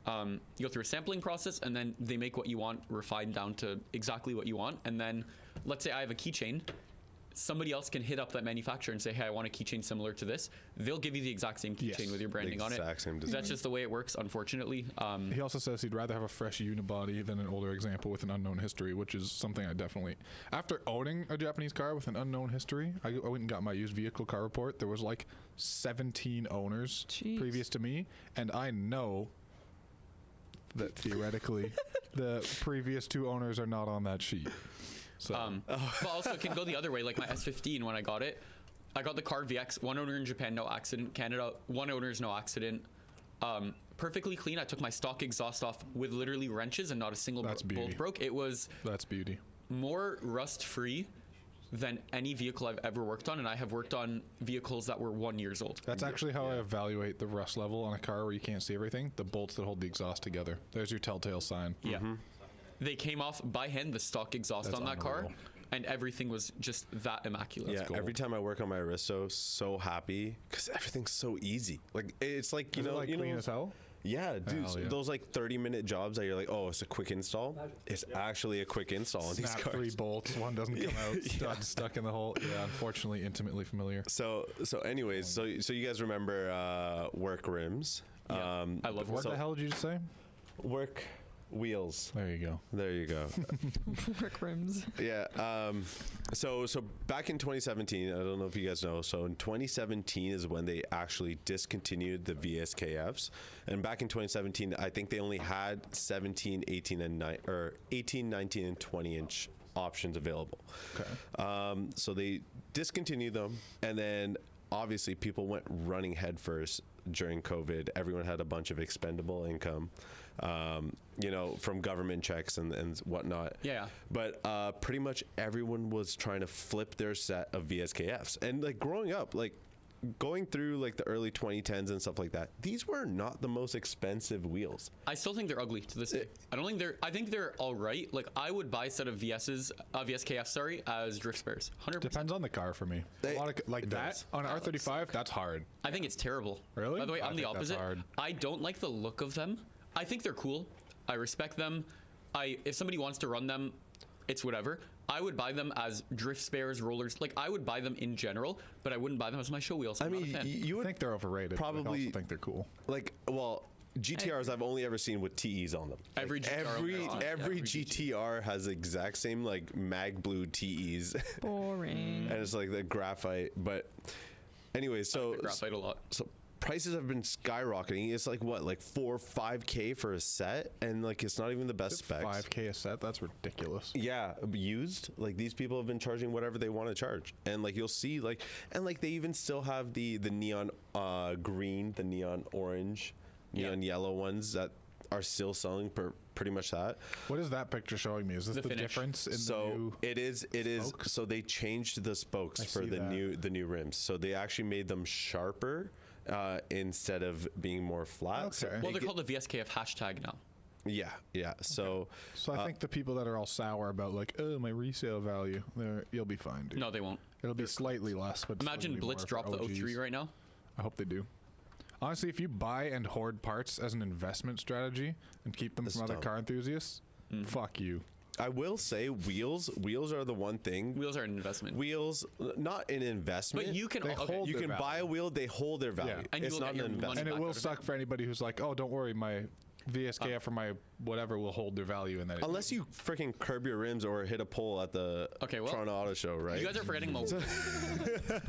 You go through a sampling process and then they make what you want refined down to exactly what you want. And then let's say I have a keychain. Somebody else can hit up that manufacturer and say, hey, I want a keychain similar to this. They'll give you the exact same keychain Yes. with your branding on it. Exact same design. That's just the way it works, unfortunately. He also says he'd rather have a fresh unibody than an older example with an unknown history, which is something I definitely. After owning a Japanese car with an unknown history, I went and got my used vehicle car report. There was like 17 owners Jeez. previous to me, and I know that theoretically the previous 2 owners are not on that sheet. So But also it can go the other way. Like my S15, when I got it, I got the car VX, one owner in Japan, no accident. Canada, one owner's no accident. Perfectly clean. I took my stock exhaust off with literally wrenches and not a single That's beauty. bolt broke. It was that's beauty. more rust free than any vehicle I've ever worked on, and I have worked on vehicles that were 1 year old. That's actually how I evaluate the rust level on a car where you can't see everything. The bolts that hold the exhaust together. There's your telltale sign. Yeah. they came off by hand the stock exhaust That's on that car, unreal. and everything was just that immaculate. Yeah, gold. every time I work on my Aristo, so happy because everything's so easy. Like it's like Is it like clean as hell? Yeah, dude, Hell yeah. those like 30-minute jobs that you're like, oh, it's a quick install. It's actually a quick install on these Snap cars. 3 bolts, one doesn't come out, stuck in the hole. Yeah, unfortunately, intimately familiar. So anyways, so you guys remember work rims? Yeah, I love What it. the hell did you just say? Work wheels. There you go. There you go. Work rims. Yeah. So back in 2017, I don't know if you guys know. So in 2017 is when they actually discontinued the VSKFs, and back in 2017, I think they only had 17, 18, and 18, 19, and 20 inch options available. Okay. So they discontinued them, and then obviously people went running headfirst during COVID. Everyone had a bunch of expendable income, from government checks and whatnot. Yeah. But pretty much everyone was trying to flip their set of VSKFs. And like growing up, like going through like the early 2010s and stuff like that, these were not the most expensive wheels. I still think they're ugly to this day. I think they're all right. Like I would buy a set of VSKF, as drift spares. 100%. Depends on the car for me. A lot of like that does. on an R35, that's hard. I think it's terrible. Really? By the way, I I'm the think that's opposite. hard. I don't like the look of them. I think they're cool. I respect them. If somebody wants to run them, it's whatever. I would buy them as drift spares, rollers. Like I would buy them in general, but I wouldn't buy them as my show wheels. I I'm mean, not a fan. you I would think they're overrated. But I probably also think they're cool. like, well, GTRs I've only ever seen with TEs on them. Every Like, GTR every GTR has the exact same like mag blue TEs, Boring. and it's like the graphite. But anyway, so graphite a lot. so prices have been skyrocketing. It's like what, like 4 or 5K for a set, and like it's not even the best specs. 5K a set? That's ridiculous. Yeah, used. Like these people have been charging whatever they want to charge, and like you'll see, like, and like they even still have the neon green, the neon orange, neon yellow ones that are still selling for pretty much that. What is that picture showing me? Is this The the finish. difference in the So new? it is. spokes? So they changed the spokes I for see the that. new rims. So they actually made them sharper instead of being more flat. So Okay. Well, it they're ge- called the VSKF hashtag now. Yeah. So So I think the people that are all sour about like, oh, my resale value, you'll be fine, dude. No, they won't. It'll be slightly less, but Imagine slightly Blitz more drop for the OGs. 03 right now. I hope they do. Honestly, if you buy and hoard parts as an investment strategy and keep them That's from other dumb. car enthusiasts, fuck you. I will say wheels are the one thing. Wheels are an investment. Wheels, not an investment. But you can They okay, hold you their can buy a value. wheel, they hold their value. Yeah. And you It's will not get an your money investment. And it back will out of suck for anybody who's like, oh, don't worry, my VSKF or my whatever will hold their value. And then Unless you freaking curb your rims or hit a pole at the Okay, well, Toronto Auto Show, right? You guys are forgetting my.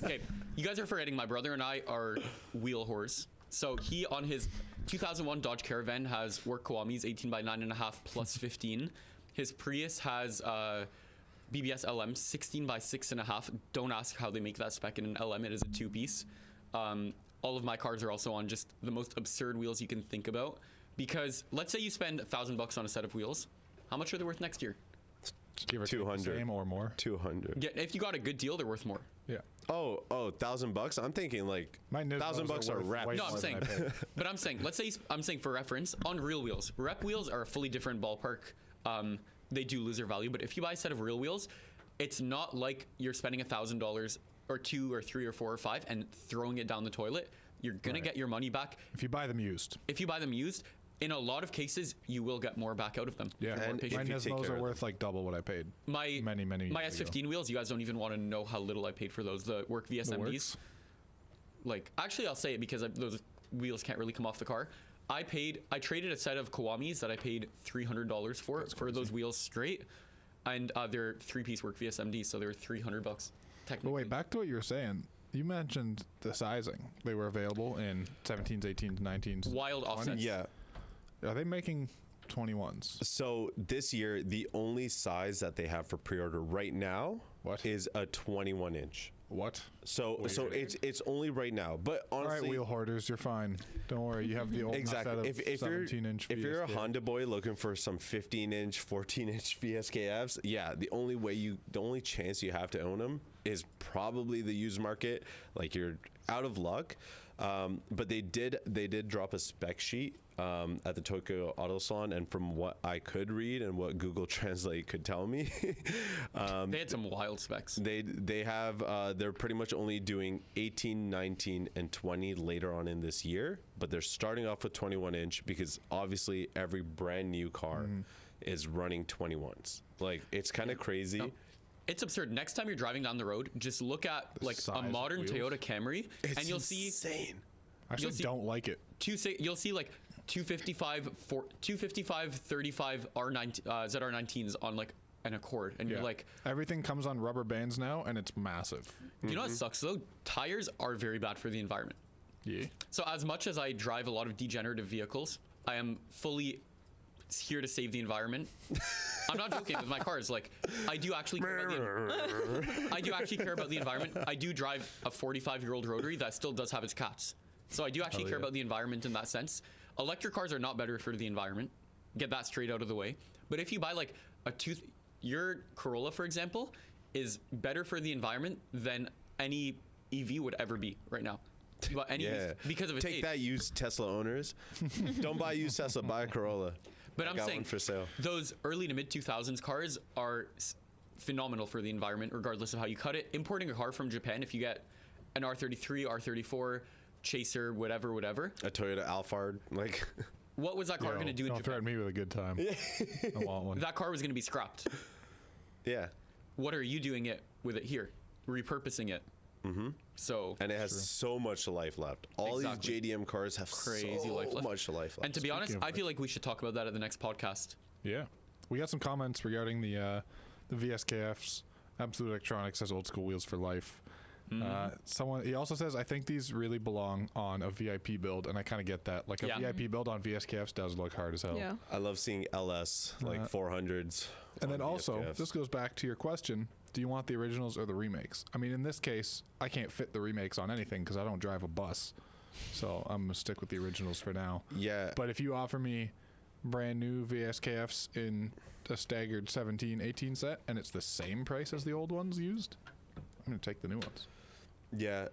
Okay, you guys are forgetting my brother and I are wheel whores. So he on his 2001 Dodge Caravan has work Kiwamis 18 by 9.5 plus 15. His Prius has BBS LM 16 by 6.5. Don't ask how they make that spec in an LM. It is a 2-piece. All of my cars are also on just the most absurd wheels you can think about. Because let's say you spend $1,000 on a set of wheels. How much are they worth next year? give or take the 200. same or more. 200. Yeah, if you got a good deal, they're worth more. Yeah. Oh, $1,000. I'm thinking like My Nismos $1,000 are worth wrapped. way No, I'm more than saying, I paid. but I'm saying, let's say, I'm saying for reference, on real wheels, rep wheels are a fully different ballpark. They do lose their value, but if you buy a set of real wheels, it's not like you're spending $1,000 or 2 or 3 or 4 or 5 and throwing it down the toilet. You're gonna Right. get your money back. If you buy them used. If you buy them used, in a lot of cases, you will get more back out of them. Yeah. And My if you take Nismos care are of worth like double what I paid. My Many my years ago. S15 wheels, you guys don't even want to know how little I paid for those. The work VSMDs. Works? Like, actually, I'll say it because those wheels can't really come off the car. I traded a set of Kiwamis that I paid $300 for those wheels straight, and they're 3-piece work VSMDs, so they were $300 But technically. wait, back to what you were saying. You mentioned the sizing. They were available in 17s, 18s, 19s. Wild offsets. Yeah. Are they making 21s? So this year, the only size that they have for pre-order right now What? is a 21 inch. What? So it's only right now. But All honestly, right, wheel hoarders, you're fine. Don't worry. You have the old set exactly. of If you're 17-inch if you're a VSK. Honda boy looking for some 15-inch, 14-inch VSKFs, yeah, the only chance you have to own them is probably the used market. Like you're out of luck. But they did drop a spec sheet at the Tokyo Auto Salon, and from what I could read and what Google Translate could tell me, they had some wild specs. They have they're pretty much only doing 18, 19, and 20 later on in this year, but they're starting off with 21-inch because obviously every brand new car is running 21s. Like, it's kind of crazy. No. It's absurd. Next time you're driving down the road, just look at like a modern Toyota Camry, and you'll see insane. I actually don't like it. You'll see like 255 35 R9 ZR19s on like an Accord, and you're like, everything comes on rubber bands now, and it's massive. You know what sucks though? Tires are very bad for the environment. Yeah. So as much as I drive a lot of degenerative vehicles, I am fully here to save the environment. I'm not joking with my cars. Like, I do actually care about the environment. I do drive a 45-year-old rotary that still does have its cats. So I do actually care about the environment in that sense. Electric cars are not better for the environment. Get that straight out of the way. But if you buy like your Corolla, for example, is better for the environment than any EV would ever be right now. Because of its age. Take that, used Tesla owners. Don't buy used Tesla, buy a Corolla. But I'm saying for sale. Those early to mid 2000s cars are phenomenal for the environment, regardless of how you cut it. Importing a car from Japan, if you get an R33, R34, Chaser, whatever, a Toyota Alphard, like. What was that car going to do in Don't Japan? threaten me with a good time. I want one. That car was going to be scrapped. Yeah. What are you doing with it here? Repurposing it. So, and it has so much life left. All these JDM cars have crazy so life left. much life left. And to be honest, I feel like we should talk about that at the next podcast. Yeah. We got some comments regarding the VSKFs. Absolute Electronics says old school wheels for life. He also says, I think these really belong on a VIP build, and I kind of get that. Like a VIP build on VSKFs does look hard as hell. Yeah. I love seeing LS, like 400s. And then also, VSKFs. this goes back to your question, do you want the originals or the remakes? I mean, in this case, I can't fit the remakes on anything because I don't drive a bus. So I'm going to stick with the originals for now. Yeah. But if you offer me brand new VSKFs in a staggered 17, 18 set, and it's the same price as the old ones used, I'm going to take the new ones. Yeah.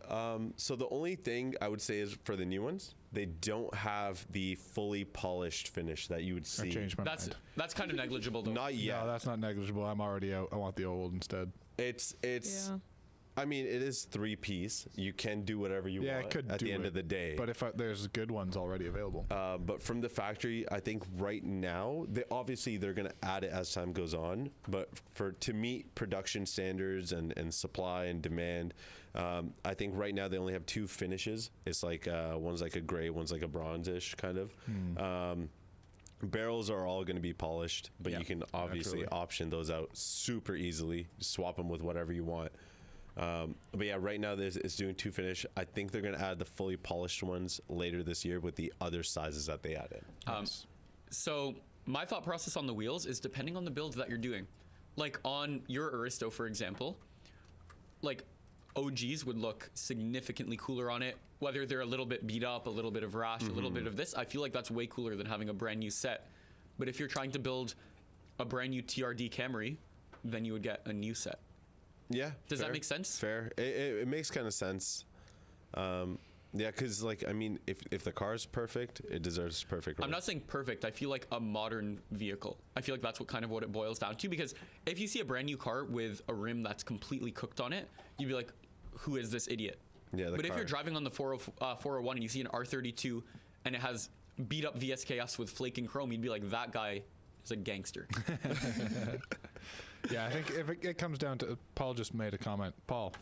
So the only thing I would say is for the new ones, they don't have the fully polished finish that you would see. I changed my mind. That's kind of negligible, though. Not yet. No, that's not negligible. I'm already out. I want the old instead. It's. I mean, it is 3-piece. You can do whatever you want at the end of the day. But if there's good ones already available. But from the factory, I think right now, they're going to add it as time goes on. But to meet production standards and supply and demand, I think right now they only have 2 finishes. It's like one's like a gray, one's like a bronze-ish kind of. Barrels are all going to be polished, but you can obviously option those out super easily. Just swap them with whatever you want. But yeah, right now it's doing 2 finish. I think they're going to add the fully polished ones later this year with the other sizes that they added. So my thought process on the wheels is depending on the build that you're doing. Like on your Aristo, for example, like OGs would look significantly cooler on it. Whether they're a little bit beat up, a little bit of rash, a little bit of this, I feel like that's way cooler than having a brand new set. But if you're trying to build a brand new TRD Camry, then you would get a new set. Yeah. Does that make sense? Fair. It makes kind of sense. Yeah, because like I mean, if the car's perfect, it deserves perfect. I'm not saying perfect. I feel like a modern vehicle. I feel like that's what it boils down to. Because if you see a brand new car with a rim that's completely cooked on it, you'd be like, "Who is this idiot?" Yeah. But if you're driving on the 401 and you see an R32 and it has beat up VSKFs with flaking chrome, you'd be like, "That guy is a gangster." Yeah, I think if it comes down to Paul just made a comment. Paul,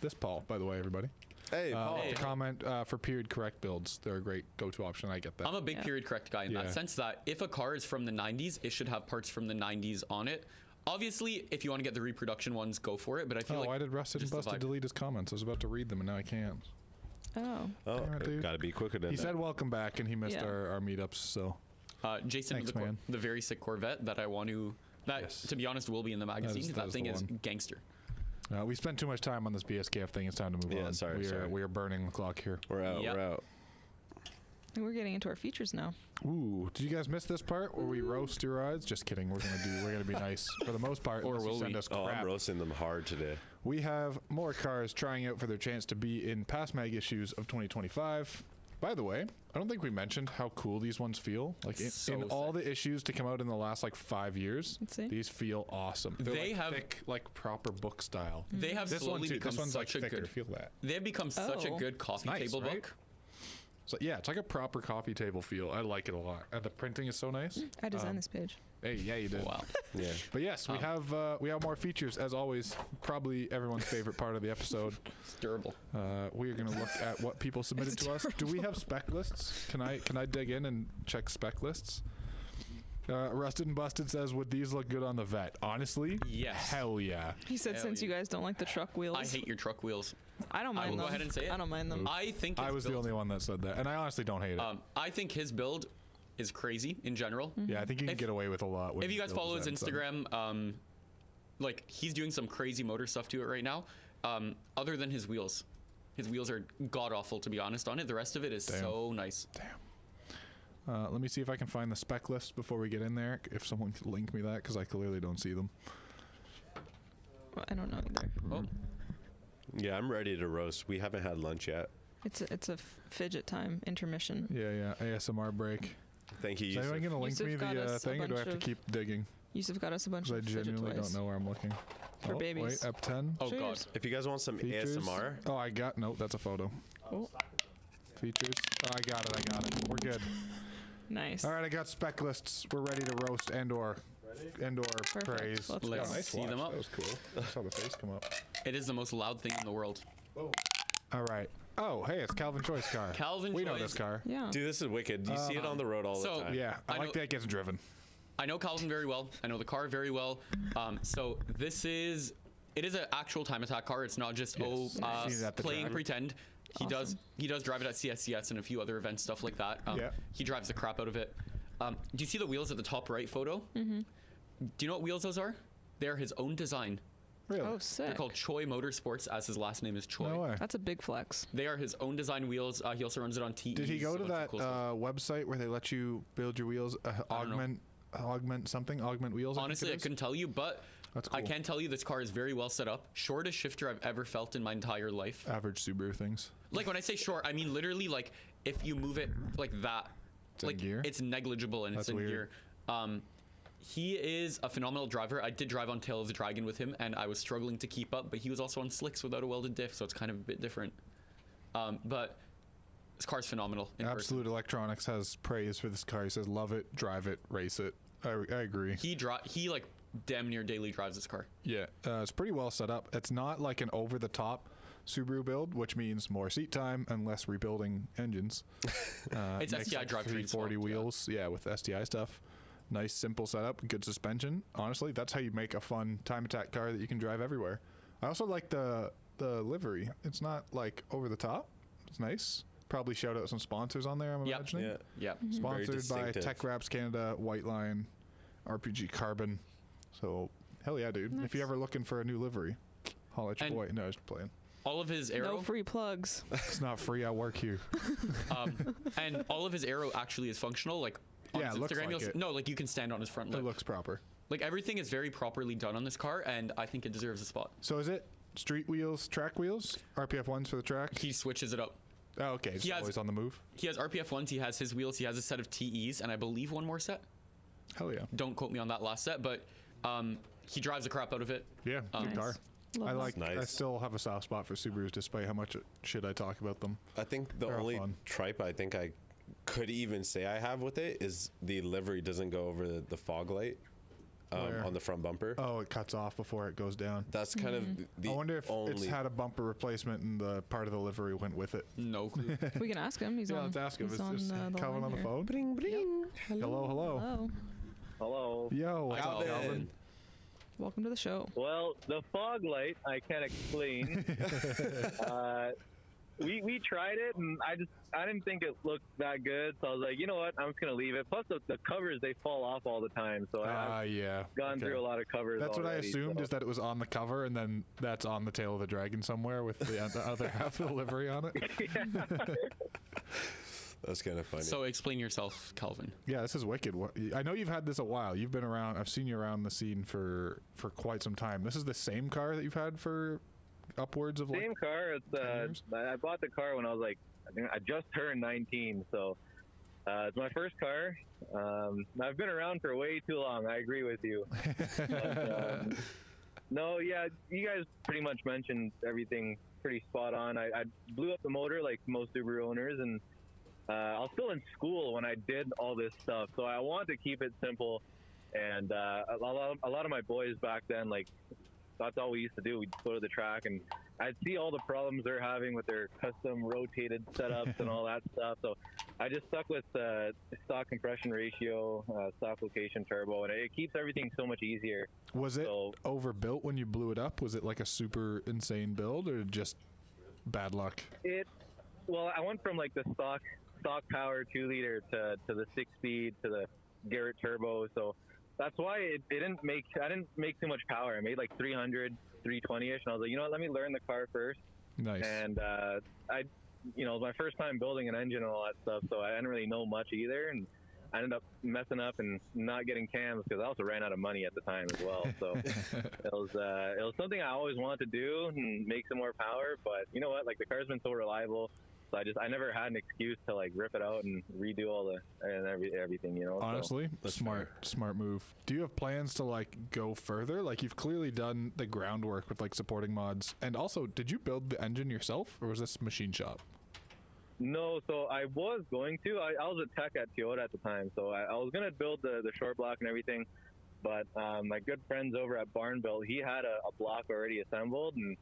by the way, everybody. Hey, Paul. The comment for period correct builds. They're a great go-to option. I get that. I'm a big period correct guy in that sense that if a car is from the 90s, it should have parts from the 90s on it. Obviously, if you want to get the reproduction ones, go for it. But I feel like why did Rusted and Busted delete his comments? I was about to read them and now I can't. Oh, Gotta be quicker than that. He said welcome back and he missed our meetups. So, Jason, thanks, the very sick Corvette that I want to. To be honest, will be in the magazine. That thing is gangster. We spent too much time on this BSKF thing. It's time to move on. Sorry. We are burning the clock here. We're out. Yep. We're out. And we're getting into our features now. Ooh, did you guys miss this part where we roast your rides? Just kidding. We're gonna be nice for the most part. Or unless you will send we? us crap. I'm roasting them hard today. We have more cars trying out for their chance to be in PASMAG issues of 2025. By the way, I don't think we mentioned how cool these ones feel. Like So in all sick. the issues to come out in the last like 5 years, Let's see. these feel awesome. They're They like have- thick, like proper book style. They have This one slowly too. become This one's like such a thicker. good. Feel that. They have become such a Oh. good coffee nice, table right? book. So yeah, it's like a proper coffee table feel. I like it a lot. And the printing is so nice. I designed this page. Hey, yeah, you did. Wow. Yeah. But yes, we have more features as always. Probably everyone's favorite part of the episode. It's durable. We are going to look at what people submitted It's to us. Do we have spec lists? Can I dig in and check spec lists? Rusted and Busted says, would these look good on the vet? Honestly, Yes. hell yeah. He said Hell since you yeah. guys don't like the truck wheels. I hate your truck wheels. I don't I mind will them. go ahead and say it. I don't mind them. I think his I was the build, only one that said that, and I honestly don't hate it. I think his build is crazy in general. Yeah, I think you can If- get away with a lot. With If you guys follow his builds and Instagram, like he's doing some crazy motor stuff to it right now. Other than his wheels are god awful to be honest on it. The rest of it is Damn. so nice. Let me see if I can find the spec list before we get in there. If someone could link me that, because I clearly don't see them. I don't know either. Oh, Yeah, I'm ready to roast. We haven't had lunch yet. It's a fidget time intermission. Yeah, ASMR break. Thank you. Is anyone Yusuf. going to link Yusuf me got the us a thing, or do I bunch have to of- keep digging? Yusuf got us a bunch Because I of fidget genuinely toys. don't know where I'm looking. For babies. Wait, Ep.10. oh Sure god. is. If you guys want some Features. ASMR, Oh, I got. No, that's a photo. Oh, Features. Oh, I got it. We're good. nice. All right, I got spec lists. We're ready to roast and/or praise. Let's Let's go. nice see them up. That was cool. I saw the face come up. It is the most loud thing in the world. All right. Oh, hey, it's Calvin Choi's car. Calvin We know Choi's- this car. Yeah. dude, this is wicked. You see it on the road all so- the time. Yeah, I I like know- that it gets driven. I know Calvin very well. I know the car very well. So it is an actual time attack car. It's not just Yes. I've seen it at the playing track. pretend. He does drive it at CSCS and a few other events, stuff like that. Yeah. He drives the crap out of it. Do you see the wheels at the top right photo? Mm-hmm. Do you know what wheels those are? They're his own design. Really? Oh, They're sick. called Choi Motorsports, as his last name is Choi. No way. That's a big flex. They are his own design wheels. He also runs it on TEs. Did he go a to bunch of that cool stuff. website where they let you build your wheels? don't know. Augment wheels? Honestly, I couldn't tell you, but That's I cool. can tell you this car is very well set up. Shortest shifter I've ever felt in my entire life. Average Subaru things. Like when I say short, I mean literally like if you move it like that, in like gear? it's negligible and That's it's in weird. gear. He is a phenomenal driver. I did drive on Tail of the Dragon with him, and I was struggling to keep up. But he was also on slicks without a welded diff, so it's kind of a bit different. But this car's phenomenal. In person. Absolute Electronics has praise for this car. He says, love it, drive it, race it. I agree. He like damn near daily drives this car. Yeah, it's pretty well set up. It's not like an over-the-top Subaru build, which means more seat time and less rebuilding engines. It's makes, STI like, drivetrain 340 swapped, yeah. wheels, yeah, with STI stuff. Nice, simple setup, good suspension. Honestly, that's how you make a fun time attack car that you can drive everywhere. I also like the livery. It's not like over the top. It's nice. Probably shout out some sponsors on there, I'm Yep. imagining. Yeah. Yeah. Very Sponsored by distinctive. Tech Wraps Canada, White Line, RPG Carbon. So, hell yeah, dude. If you're ever looking for a new livery, holla at your And- boy. No, just playing. All of his aero, No free plugs. It's not free. I work here. and all of his aero actually is functional. Like on Yeah, his it looks Instagram, like you'll it. no, like you can stand on his front It lip. looks proper. Like everything is very properly done on this car, and I think it deserves a spot. So is it street wheels, track wheels, RPF ones for the track? He switches it up. Oh, okay. It's he has- always on the move. He has RPF ones. He has his wheels. He has a set of TEs, and I believe one more set. Hell yeah. Don't quote me on that last set, but he drives the crap out of it. Yeah, good Nice. car. Love I that. like. I Nice. still have a soft spot for Subarus, despite how much shit I talk about them. I think the They're all only fun. tripe I think I could even say I have with it is the livery doesn't go over the fog light Where? on the front bumper. Oh, it cuts off before it goes down. That's kind of the I wonder if only. it's had a bumper replacement and the part of the livery went with it. No clue. We can ask him. He's Yeah, on. let's ask him. He's Is on, this the Calvin line on the here. phone? Bring, bring. Hello, hello. Hello. Hello. Yo, what's up, Calvin. Calvin? Welcome to the show. Well, the fog light I can't explain. We tried it and I didn't think it looked that good, so I was like, you know what, I'm just gonna leave it. Plus the covers, they fall off all the time, so I've Yeah. gone okay. through a lot of covers. That's what I already, assumed so. is that it was on the cover, and then that's on the tail of the dragon somewhere with the other half of the livery on it. That's kind of funny. So explain yourself, Calvin. Yeah, this is wicked. I know you've had this a while. You've been around. I've seen you around the scene for quite some time. This is the same car that you've had for upwards of like. Same car. It's 10 years? I bought the car when I was like I just turned 19, so it's my first car. I've been around for way too long. I agree with you. But, no, yeah, you guys pretty much mentioned everything pretty spot on. I blew up the motor like most Subaru owners, and I was still in school when I did all this stuff, so I want to keep it simple. And a lot of my boys back then, like, that's all we used to do. We'd go to the track, and I'd see all the problems they're having with their custom rotated setups and all that stuff. So I just stuck with stock compression ratio, stock location turbo, and it keeps everything so much easier. Was it overbuilt when you blew it up? Was it like a super insane build, or just bad luck? Well, I went from like the stock power 2-liter to the 6-speed to the Garrett turbo. So that's why I didn't make too much power. I made like 300, 320-ish, and I was like, you know what, let me learn the car first. Nice. And it was my first time building an engine and all that stuff, so I didn't really know much either, and I ended up messing up and not getting cams because I also ran out of money at the time as well. So it was something I always wanted to do and make some more power, but you know what, like the car's been so reliable. So I never had an excuse to like rip it out and redo all everything, you know. Honestly, That's smart move. Do you have plans to like go further? Like you've clearly done the groundwork with like supporting mods, and also, did you build the engine yourself, or was this machine shop? No, so I was going to. I was a tech at Toyota at the time, so I was gonna build the short block and everything, but my good friends over at Barn Build, he had a block already assembled, and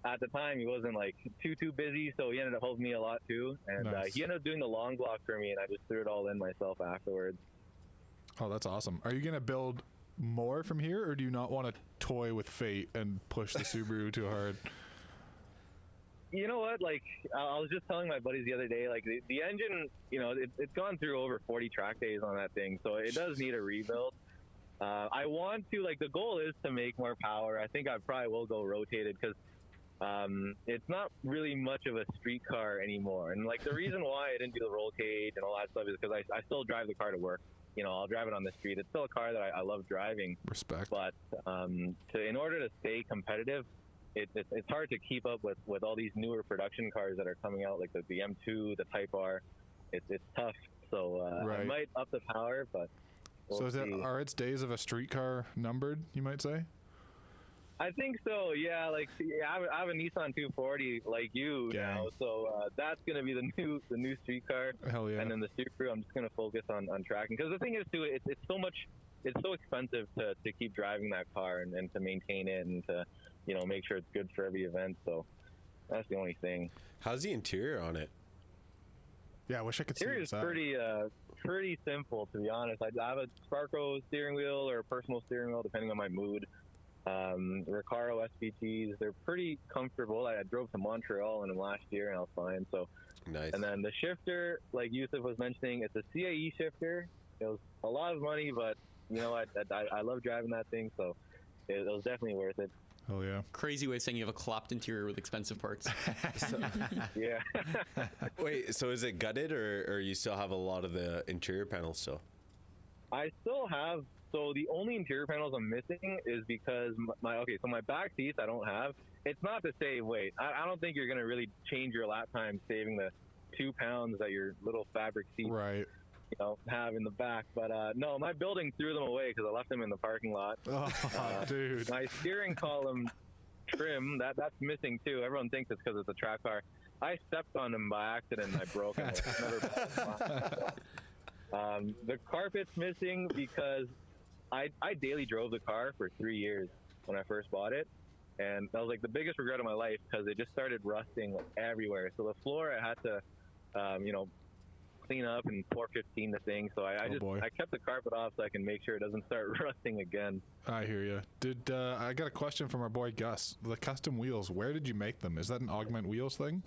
at the time he wasn't like too busy, so he ended up helping me a lot too, and Nice. he ended up doing the long block for me, and I just threw it all in myself afterwards. Oh, that's awesome. Are you gonna build more from here, or do you not want to toy with fate and push the Subaru too hard? You know what? Like, I was just telling my buddies the other day, like, the engine, you know, it's gone through over 40 track days on that thing, so it does need a rebuild. I want to, like, the goal is to make more power. I think I probably will go rotated because it's not really much of a street car anymore. And, like, the reason why I didn't do the roll cage and all that stuff is because I still drive the car to work. You know, I'll drive it on the street. It's still a car that I love driving. Respect. But in order to stay competitive, it's hard to keep up with all these newer production cars that are coming out, like the M2, the Type R. It's tough. So Right. I might up the power, but we'll see. Are its days of a street car numbered, you might say? I think so, yeah. Like, I have a Nissan 240 like you Gang. now, so that's gonna be the new street car. Hell yeah. And then the Supra, I'm just gonna focus on tracking, because the thing is too, it's so expensive to keep driving that car and to maintain it and to, you know, make sure it's good for every event. So that's the only thing. How's the interior on it? Yeah, I wish I could see Interior is inside. pretty simple, to be honest. I have a Sparco steering wheel or a personal steering wheel, depending on my mood. Recaro SVTs, they're pretty comfortable. I drove to Montreal in them last year and I was fine. So, Nice. and then the shifter, like Yusuf was mentioning, it's a CAE shifter. It was a lot of money, but you know, I love driving that thing, so it was definitely worth it. Oh yeah. Crazy way of saying you have a clapped interior with expensive parts. Yeah. Wait, so is it gutted, or you still have a lot of the interior panels still? I still have, so the only interior panels I'm missing is because my back seats I don't have. It's not to save weight. I don't think you're going to really change your lap time saving the 2 pounds that your little fabric seats Right. have in the back. But no, my building threw them away because I left them in the parking lot. Oh, dude. My steering column trim, that's missing too. Everyone thinks it's because it's a track car. I stepped on them by accident and I broke them. The carpet's missing because I daily drove the car for 3 years when I first bought it, and that was like the biggest regret of my life because it just started rusting like everywhere. So the floor I had to clean up and 415 the thing. So I kept the carpet off so I can make sure it doesn't start rusting again. I hear you. I got a question from our boy Gus. The custom wheels, where did you make them? Is that an Augment Wheels thing?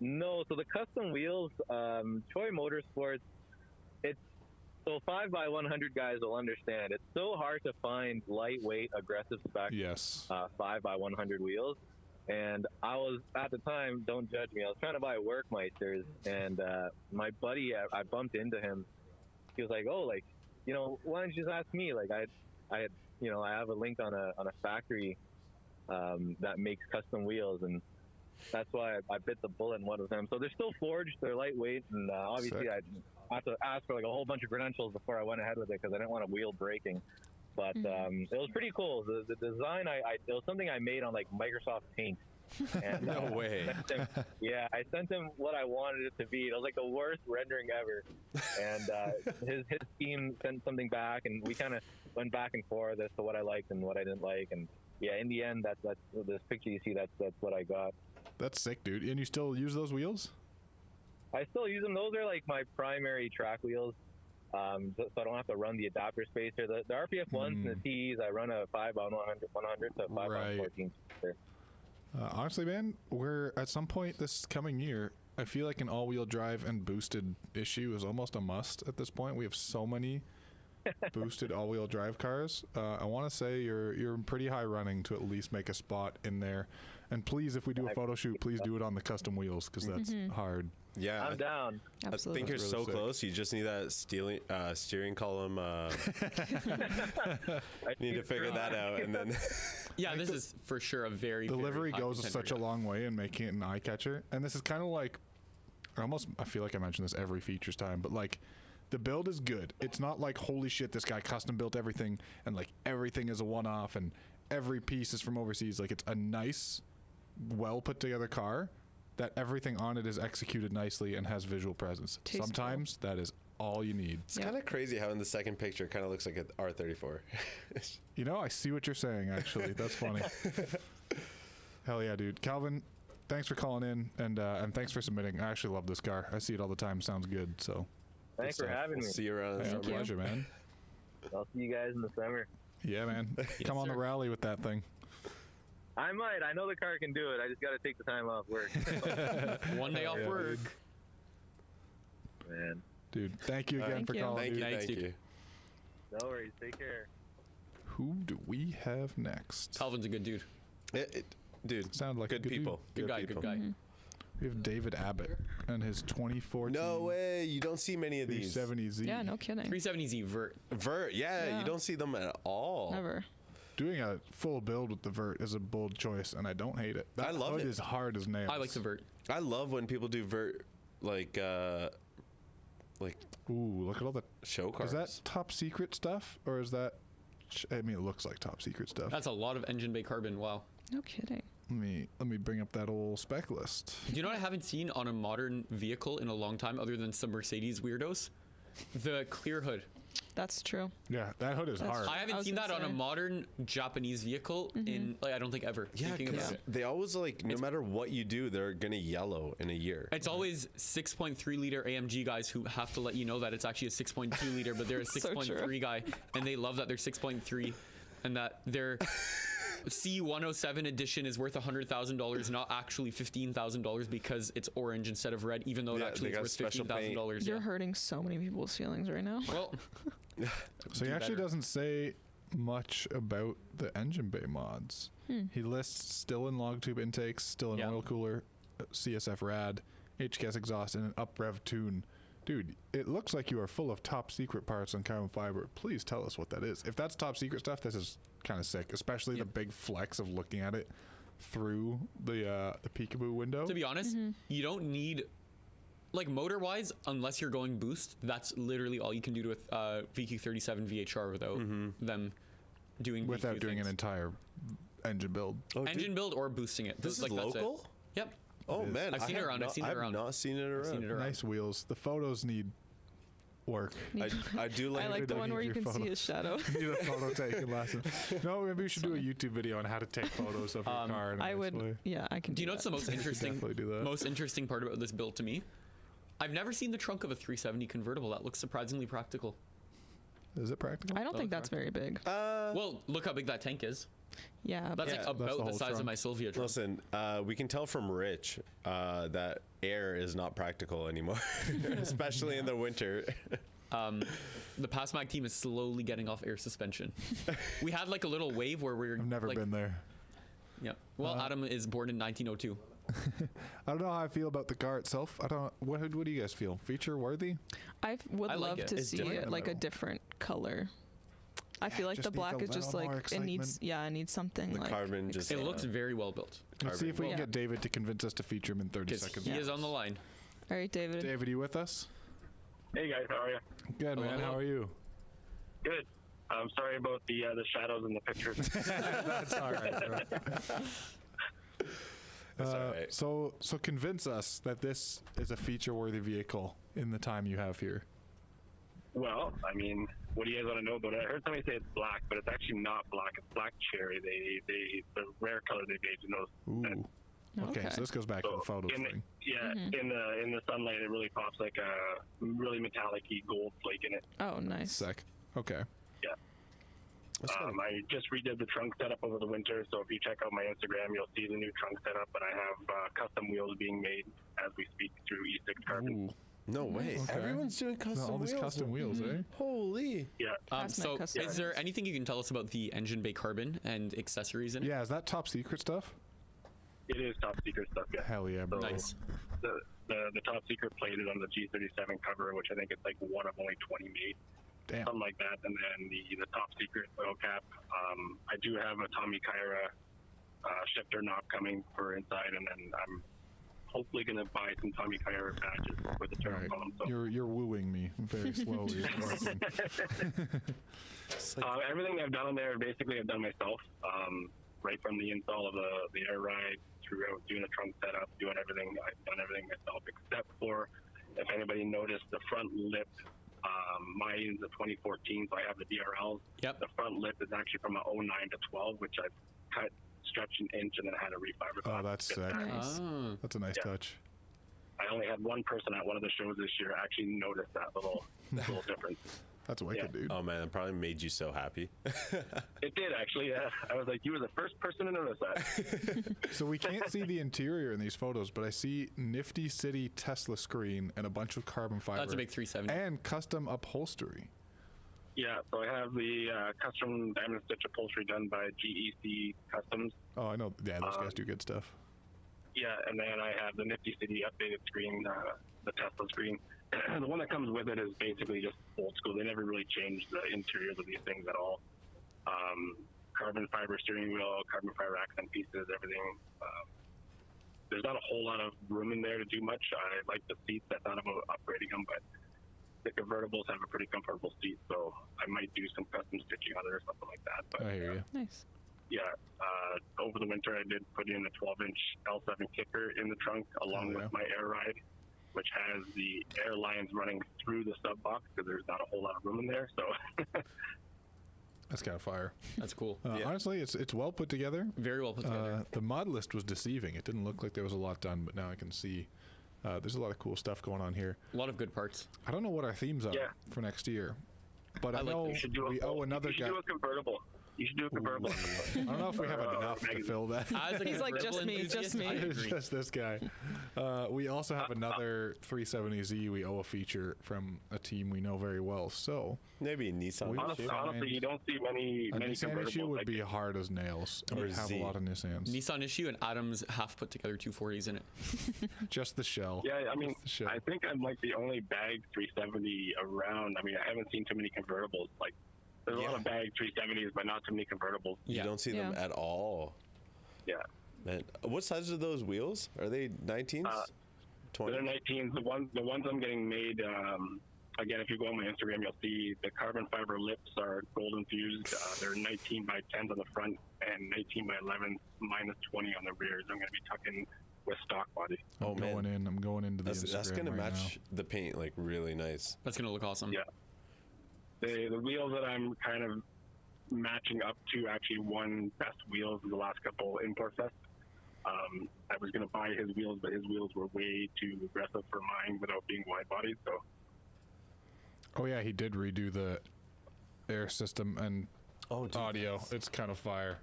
No, so the custom wheels, Choi Motorsports, so 5x100 guys will understand. It's so hard to find lightweight, aggressive spec Yes. 5x100 wheels. And I was, at the time, don't judge me, I was trying to buy Workmeisters, and my buddy, I bumped into him. He was like, oh, like, you know, why don't you just ask me? Like, I have a link on a factory that makes custom wheels, and that's why I bit the bullet in one of them. So they're still forged, they're lightweight, and obviously Sick. I have to ask for like a whole bunch of credentials before I went ahead with it because I didn't want a wheel breaking. But it was pretty cool. The design, it was something I made on like Microsoft Paint. And, No way. I sent him what I wanted it to be. It was like the worst rendering ever. And his team sent something back, and we kind of went back and forth as to what I liked and what I didn't like. And yeah, in the end, that's this picture you see. That's what I got. That's sick, dude. And you still use those wheels? I still use them. Those are like my primary track wheels. So I don't have to run the adapter spacer. The RPF ones and the TEs, I run a 5 on 100 to 5 on 14. Honestly, man, we're at some point this coming year, I feel like an all-wheel drive and boosted issue is almost a must at this point. We have so many boosted all-wheel drive cars. I want to say you're pretty high running to at least make a spot in there. And please, if we do a photo shoot, please do it on the custom wheels because that's hard. Yeah, I'm down. Absolutely. I think you're That's so really sick. close. You just need that steering column. Need to figure that out, and then Yeah, this is for sure a very The very livery high goes contender, such a yeah. long way in making it an eye catcher. And this is kind of like, I feel like I mention this every features time, but like the build is good. It's not like, holy shit, this guy custom built everything and like everything is a one-off and every piece is from overseas. Like it's a nice, well put together car that everything on it is executed nicely and has visual presence. Tasteful. Sometimes that is all you need. it's kind of crazy how in the second picture it kind of looks like an R34. You know, I see what you're saying, actually. That's funny. Hell yeah, dude. Calvin, thanks for calling in and thanks for submitting. I actually love this car. I see it all the time. Sounds good. So, Thanks for having me. See you around. yeah, Thank you. pleasure, man. I'll see you guys in the summer. Yeah, man. Come on the sir. rally with that thing. I might. I know the car can do it. I just got to take the time off work. One day off Yeah, work. Man. Dude, thank you again Thank for you. calling, Thank dude. you. Thanks, Thank dude. you. No worries. Take care. Who do we have next? Calvin's a good dude. Dude, Sound like a good good dude. people. Good guy. people. Good guy. We have David Abbott and his 2014 No way. You don't see many of these. 370Z. Yeah, no kidding. 370Z vert. Vert, Yeah. you don't see them at all. Never. Doing a full build with the Vert is a bold choice, and I don't hate it. That I love hood it. is hard as nails. I like the vert. I love when people do vert, like Ooh, look at all the... show cars. Is that top secret stuff, or is that... I mean, it looks like top secret stuff. That's a lot of engine bay carbon. Wow. No kidding. Let me bring up that old spec list. Do you know what I haven't seen on a modern vehicle in a long time, other than some Mercedes weirdos? The clear hood. That's true. Yeah, that hood is That's hard. I haven't was seen gonna that on a say. modern Japanese vehicle in, like, I don't think ever. Yeah, Thinking because about it. they always like no matter what you do, they're gonna yellow in a year. It's always 6.3 liter AMG guys who have to let you know that it's actually a 6.2 liter, but they're a So 6.3 true. guy, and they love that they're 6.3, and that their C107 edition is worth $100,000, not actually $15,000 because it's orange instead of red, even though it Yeah, actually they got is worth special paint. $15,000. You're Yeah. hurting so many people's feelings right now. Well, So he do actually better. doesn't say much about the engine bay mods. He lists still in log tube intakes, still in Yeah. oil cooler, CSF rad, HKS exhaust, and an up rev tune. Dude, it looks like you are full of top secret parts on carbon fiber. Please tell us what that is. If that's top secret stuff, this is kind of sick, especially the big flex of looking at it through the peekaboo window. to be honest, you don't need, like, motor-wise, unless you're going boost, that's literally all you can do with VQ37 VHR without them doing without VQ doing things. an entire engine build. Oh, engine build or boosting it. This is Like, that's it. local? Yep. Oh man, I've seen it have around, I've not- seen it around. I've not seen it around. Seen it around. Nice wheels. The photos need work. I do like. I like the don't one need where you your can see photos. his shadow. Need a photo taken lesson. No, maybe we should do a YouTube video on how to take photos of your car. In a I nice would. way. Yeah, I can. Do you know what's the most interesting definitely do that. most interesting part about this build to me? I've never seen the trunk of a 370 convertible. That looks surprisingly practical. Is it practical? I don't think Those that's very big. Well, look how big that tank is. Yeah. That's Yeah, like that's the about the whole size of trunk. my Sylvia trunk. Listen, we can tell from Rich that air is not practical anymore, especially in the winter. The PASMAG team is slowly getting off air suspension. We had like a little wave where we're I've never like, been there. Yeah. Well, Adam is born in 1902. I don't know how I feel about the car itself. I don't. What do you guys feel? Feature worthy? Would I like love it. to It's see different it in like the a middle. different color. I feel like just the needs black a is just little like more it needs. excitement. Yeah, it needs something The like. carbon just- It Yeah. looks very well built. Let's see if we can Yeah. get David to convince us to feature him in 30 Because seconds. he is on the line. All right, David. David, you with us? Hey guys, how are you? Good, Hello, man. hello. How are you? Good. I'm sorry about the shadows in the pictures. That's all right. bro. That's all right. So convince us that this is a feature-worthy vehicle in the time you have here. Well, I mean, what do you guys want to know about it? I heard somebody say it's black, but it's actually not black. It's black cherry. The rare color they made in those. Ooh. Okay, so this goes back to the photos thing. Yeah, in the sunlight, it really pops like a really metallic-y gold flake in it. Oh, nice. Sick. Okay. Yeah. That's kinda- I just redid the trunk setup over the winter, so if you check out my Instagram, you'll see the new trunk setup. But I have custom wheels being made as we speak through E6 Carbon. Ooh. No way. Okay. Everyone's doing custom All these wheels. custom wheels, eh? Holy. Yeah. PASMAG So, custom is there wheels. anything you can tell us about the engine bay carbon and accessories in it? Yeah, is that top secret stuff? It is top secret stuff, yeah. Hell yeah, bro. Nice. The top secret plated on the G37 cover, which I think it's like one of only 20 made, Damn. something like that. And then the top secret oil cap. I do have a Tommy Kyra shifter knob coming for inside, and then I'm hopefully going to buy some Tommy Kyra badges for the All right. turbo. So. You're wooing me very slowly. It's working. It's like, Everything I've done on there, basically, I've done myself. Right from the install of the air ride throughout doing the trunk setup, doing everything. I've done everything myself, except for, if anybody noticed, the front lip. Mine's a 2014, so I have the DRLs. Yep. The front lip is actually from a 09 to 12, which I've cut, stretched an inch, and then had a refiberglass. Oh, that's sick. Nice. Oh. That's a nice Yeah. touch. I only had one person at one of the shows this year actually notice that little difference. That's wicked, Yeah. dude. oh man, it probably made you so happy. It did actually. Yeah, I was like, you were the first person to notice that. So we can't see the interior in these photos, but I see Nifty City Tesla screen and a bunch of carbon fiber. That's a big 370. And custom upholstery. Yeah, so I have the custom diamond stitch upholstery done by GEC Customs. Oh, I know. Yeah, those guys do good stuff. Yeah, and then I have the Nifty City updated screen, the Tesla screen. The one that comes with it is basically just old school. They never really changed the interiors of these things at all. Carbon fiber steering wheel, carbon fiber accent pieces, everything. There's not a whole lot of room in there to do much. I like the seats. I thought about upgrading them, but the convertibles have a pretty comfortable seat, so I might do some custom stitching on it or something like that. But I hear you. Nice. yeah, over the winter I did put in a 12-inch L7 kicker in the trunk along Oh, yeah. with my air ride, which has the air lines running through the sub box because there's not a whole lot of room in there. So That's kind of fire. That's cool. Yeah. Honestly, it's well put together. Very well put together. The mod list was deceiving. It didn't look like there was a lot done, but now I can see there's a lot of cool stuff going on here. A lot of good parts. I don't know what our themes are Yeah. for next year, but I I like know them. you should do we owe another you should guy. do a convertible. You should do a convertible. I don't know if we have enough to magazine. fill that. As a He's like, convertible just me, enthusiast, just me. I It's agree. just this guy. We also have another 370Z. We owe a feature from a team we know very well. So Maybe Nissan. We will Honestly, find- honestly, you don't see many a many Nissan convertibles issue would like be it. hard as nails. And Or we have Z. a lot of Nissans. Nissan issue and Adams half put together 240s in it. Just the shell. Yeah, I mean, Just the shell. I think I'm like the only bag 370 around. I mean, I haven't seen too many convertibles. Like, there's a lot of bag 370s, but not too many convertibles. You Yeah. don't see them Yeah. at all. Yeah, Man, what size are those wheels? Are they 19s? they're 20? 19s. The ones I'm getting made. Again, if you go on my Instagram, you'll see the carbon fiber lips are gold infused. They're 19 by 10s on the front and 19 by 11s minus 20 on the rears. I'm going to be tucking with stock body. Oh, man. I'm going into the Instagram That's gonna right match the paint like really nice. That's going to look awesome. Yeah. The wheels that I'm kind of matching up to actually won best wheels in the last couple import fests. I was going to buy his wheels, but his wheels were way too aggressive for mine without being wide bodied. So now. Oh yeah, he did redo the air system and Oh, dude, audio. It's kind of fire.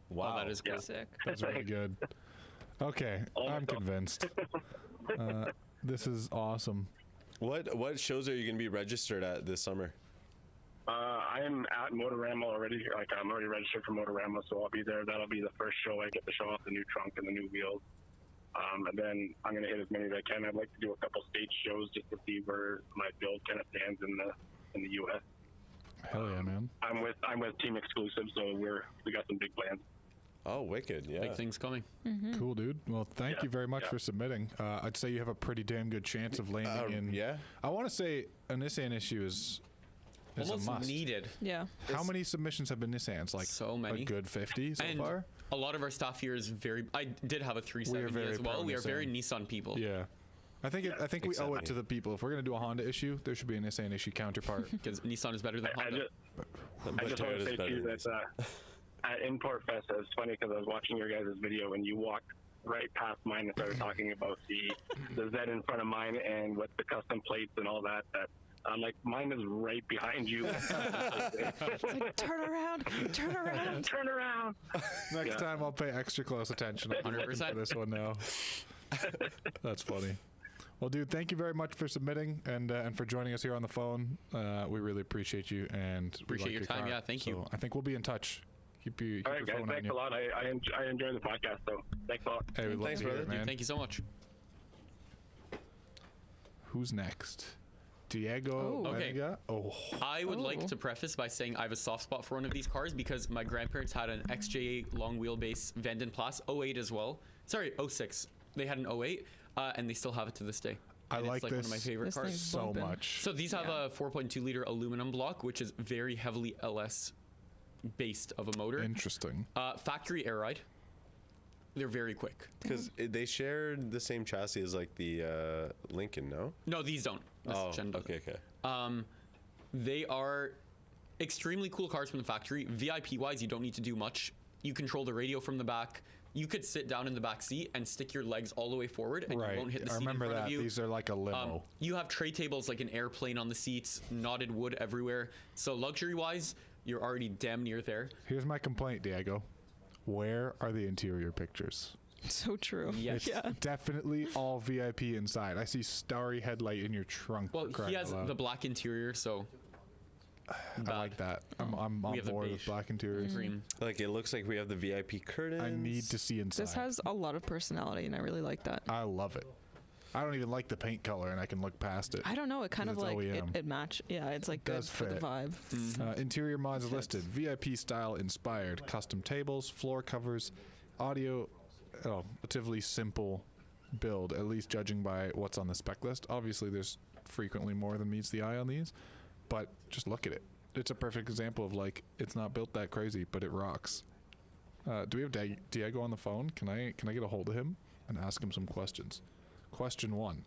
Wow, Oh, that is cool. Yeah. Sick. That's really good. Okay, Oh, I'm myself. convinced. This is awesome. What shows are you gonna be registered at this summer? I am at Motorama already. Like, I'm already registered for Motorama, so I'll be there. That'll be the first show I get to show off the new trunk and the new wheels. And then I'm going to hit as many as I can. I'd like to do a couple stage shows just to see where my build kind of stands in the U.S. Hell yeah, man. I'm with Team Exclusive, so we got some big plans. Oh, wicked! Yeah. Big things coming. Cool, dude. Well, thank Yeah, you very much yeah. for submitting. I'd say you have a pretty damn good chance of landing in. Yeah. I want to say a Nissan issue is a Almost must. needed. Yeah. How many submissions have been Nissans? Like So many. a good 50 so And far. a lot of our staff here is very. I did have a 370 very as well. pro We are very Nissan. Nissan people. Yeah. I think I think we Except owe it me. to the people. If we're gonna do a Honda issue, there should be a Nissan issue counterpart. Because Nissan is better than I Honda. just But want to Toyota's say better too than that at Import Fest, it's funny because I was watching your guys' video and you walked right past mine and started talking about the Z in front of mine and with the custom plates and all that. That I'm like, mine is right behind you. It's like, turn around, turn around. Turn around. Next Yeah. time I'll pay extra close attention. I'll be looking 100%. for this one now. That's funny. Well, dude, thank you very much for submitting and for joining us here on the phone. We really appreciate you and we Appreciate like your time. car. Yeah, thank you. So I think we'll be in touch. Keep All your right, guys. phone on Thanks you. a lot. I enjoy the podcast, so thanks a lot. Hey, we love Thanks, to hear brother. it, man. Thank you so much. Who's next? Diego Oh. Okay. Venega? Oh, I would like Oh. to preface by saying I have a soft spot for one of these cars because my grandparents had an XJ long wheelbase Vanden Plas 08 as well. Sorry, 06. They had an 08, and they still have it to this day. I And like it's like this one of my favorite This cars. thing's so bumping. much. So these have Yeah. a 4.2 liter aluminum block, which is very heavily LS based of a motor. Interesting. Factory air ride. They're very quick. Because they share the same chassis as like the Lincoln, no? No, these don't. This gen doesn't. okay. They are extremely cool cars from the factory. VIP wise, you don't need to do much. You control the radio from the back. You could sit down in the back seat and stick your legs all the way forward, and Right. you won't hit the I seat remember in front that. of you. These are like a limo. You have tray tables like an airplane on the seats, knotted wood everywhere. So luxury wise, you're already damn near there. Here's my complaint, Diego. Where are the interior pictures? So true. Yes. Yeah. Definitely all VIP inside. I see starry headlight in your trunk. Well, for crying he has out loud. the black interior, so I like that. I'm on We have the board with beige. black interiors. green. Like it looks like we have the VIP curtains. I need to see inside. This has a lot of personality, and I really like that. I love it. I don't even like the paint color, and I can look past it. I don't know. It kind of It's like OEM. it match. Yeah, it's like good does for the fit. vibe. Interior mods listed: VIP style inspired, custom tables, floor covers, audio. Relatively simple build, at least judging by what's on the spec list. Obviously, there's frequently more than meets the eye on these, but just look at it. It's a perfect example of like it's not built that crazy, but it rocks. Do we have Diego on the phone? Can I get a hold of him and ask him some questions? Question 1: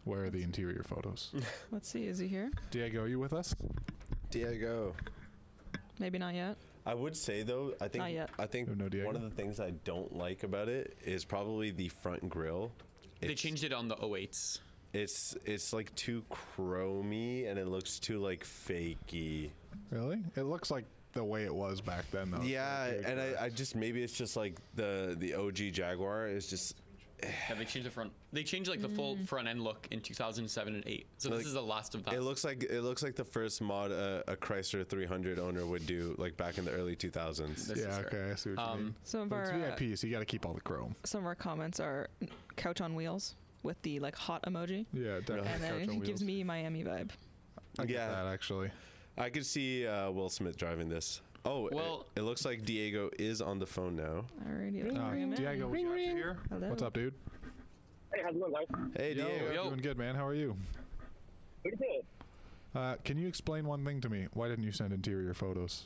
where are the interior photos? Let's see. Is he here? Diego, are you with us? Diego. Maybe not yet. I would say though, I think Not yet. I think No Diego? one of the things I don't like about it is probably the front grille. They It's- changed it on the 08s. It's like too chromy and it looks too like fakey. Really? It looks like the way it was back then, though. Yeah, It's and very I just maybe it's just like the OG Jaguar is just Yeah, they changed the front. They changed like the full front end look in 2007 and 8. So Like, this is the last of that. it looks like the first mod a Chrysler 300 owner would do like back in the early 2000s. This yeah, is okay, I see what you mean. Some of But it's our VIP, so you got to keep all the chrome. some of our comments are couch on wheels with the like hot emoji, Yeah, definitely. and couch then on it gives wheels. me Miami vibe. I get Yeah. that actually. I could see Will Smith driving this. Oh, Well- it looks like Diego is on the phone now. Alrighty, let's bring him in. Diego, we got you here. Hello. What's up, dude? Hey, how's it going, guys? Hey, Diego. Yo. Doing good, man. How are you? Pretty good. Can you explain one thing to me? Why didn't you send interior photos?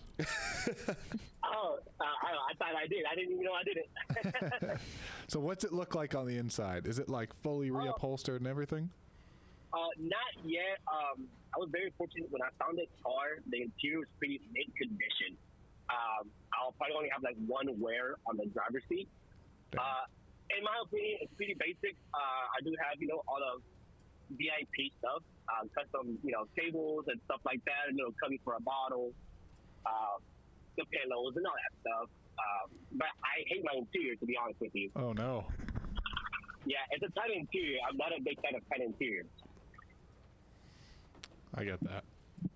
Oh, I thought I did. I didn't even know I did it. So what's it look like on the inside? Is it like fully reupholstered and everything? Not yet. I was very fortunate when I found this car. The interior was pretty mint condition. I'll probably only have like one wear on the driver's seat. Damn. In my opinion, it's pretty basic. I do have, all the VIP stuff, custom, tables and stuff like that, coming for a bottle, the pillows and all that stuff. But I hate my interior, to be honest with you. Oh no. Yeah, it's a tight interior. I'm not a big fan of tight interior. I get that. You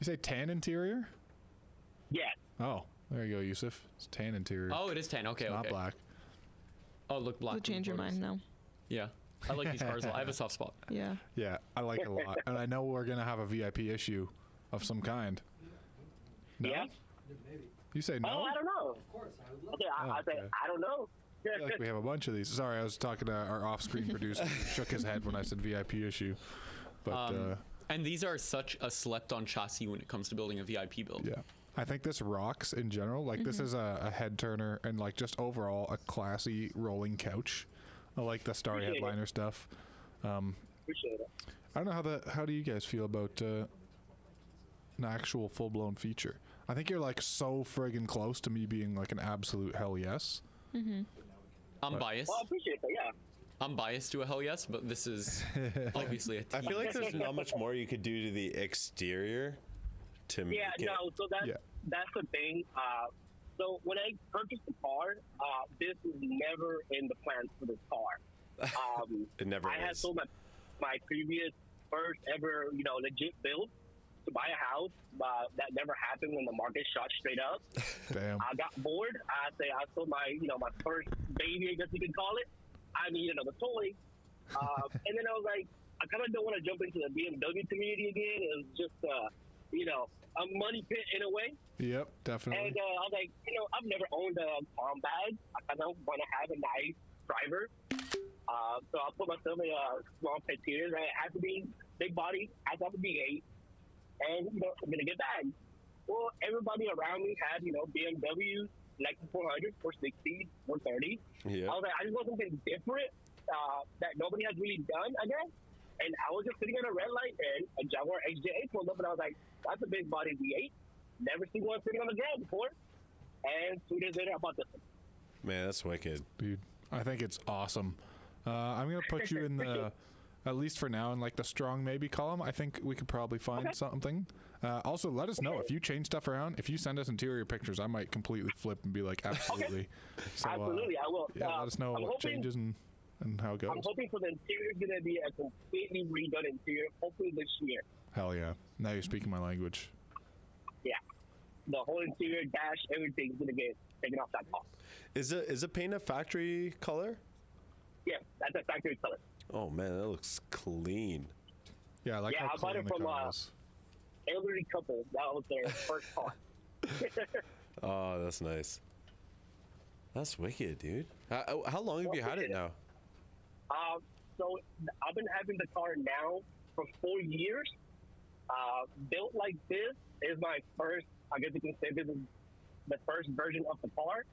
say tan interior? Yeah. Oh, there you go, Yusuf. It's tan interior. Oh, it is 10. Okay, Not okay. black. Oh, look black. You'll in the change your photos. mind now. Yeah. I like these cars a lot. I have a soft spot. Yeah. Yeah, I like it a lot. And I know we're going to have a VIP issue of some kind. No? Yeah. You say no? Oh, I don't know. Okay, I say okay. I don't know. I feel like we have a bunch of these. Sorry, I was talking to our off-screen producer. He shook his head when I said VIP issue. But And these are such a slept-on chassis when it comes to building a VIP build. yeah, I think this rocks in general. Like this is a head turner and like just overall a classy rolling couch. I like the starry Appreciate it. headliner stuff. Appreciate it. I don't know how do you guys feel about an actual full-blown feature? I think you're like so friggin' close to me being like an absolute hell yes. I'm biased. Well, I appreciate that. Yeah. I'm biased to a hell yes, but this is obviously a I team feel like there's decision. not much more you could do to the exterior to make Yeah, it. no. So that's the thing. So when I purchased the car, this was never in the plans for this car. It never I had is. sold my previous first ever, legit build to buy a house, but that never happened when the market shot straight up. Damn. I got bored. I sold my, my first baby, I guess you could call it. I needed another toy. And then I was like, I kind of don't want to jump into the BMW community again. It was just, a money pit in a way. Yep, definitely. And I was like, I've never owned a farm bag. I kind of want to have a nice driver. So I put myself in a small criteria. It has to be big body, has to be 8. And, I'm going to get bags. Well, everybody around me had, BMWs, Lexus 400, 460, 430. Yeah. I was like, I just want something different that nobody has really done, I guess. And I was just sitting at a red light, and a Jaguar XJ8 pulled up, and I was like, that's a big body V8. Never seen one sitting on the ground before. And 2 days later, I bought this one. Man, that's wicked. Dude, I think it's awesome. I'm gonna put you in the, at least for now, in like the strong maybe column. I think we could probably find something. Also, let us know if you change stuff around. If you send us interior pictures, I might completely flip and be like, absolutely. So, Absolutely, I will. Yeah, let us know I'm what hoping- changes and how it goes. I'm hoping for the interior going to be a completely redone interior, hopefully this year. Hell yeah! Now you're speaking my language. Yeah. The whole interior, dash, everything's going to get taken off that car. Is it paint a factory color? Yeah, that's a factory color. Oh man, that looks clean. Yeah, I like Yeah, how I bought clean it the from, car is. Elderly couple, that was their first car. Oh, that's nice. That's wicked, dude. How long have you had it now? So I've been having the car now for 4 years. Built like this is my first, I guess you can say this is the first version of the car.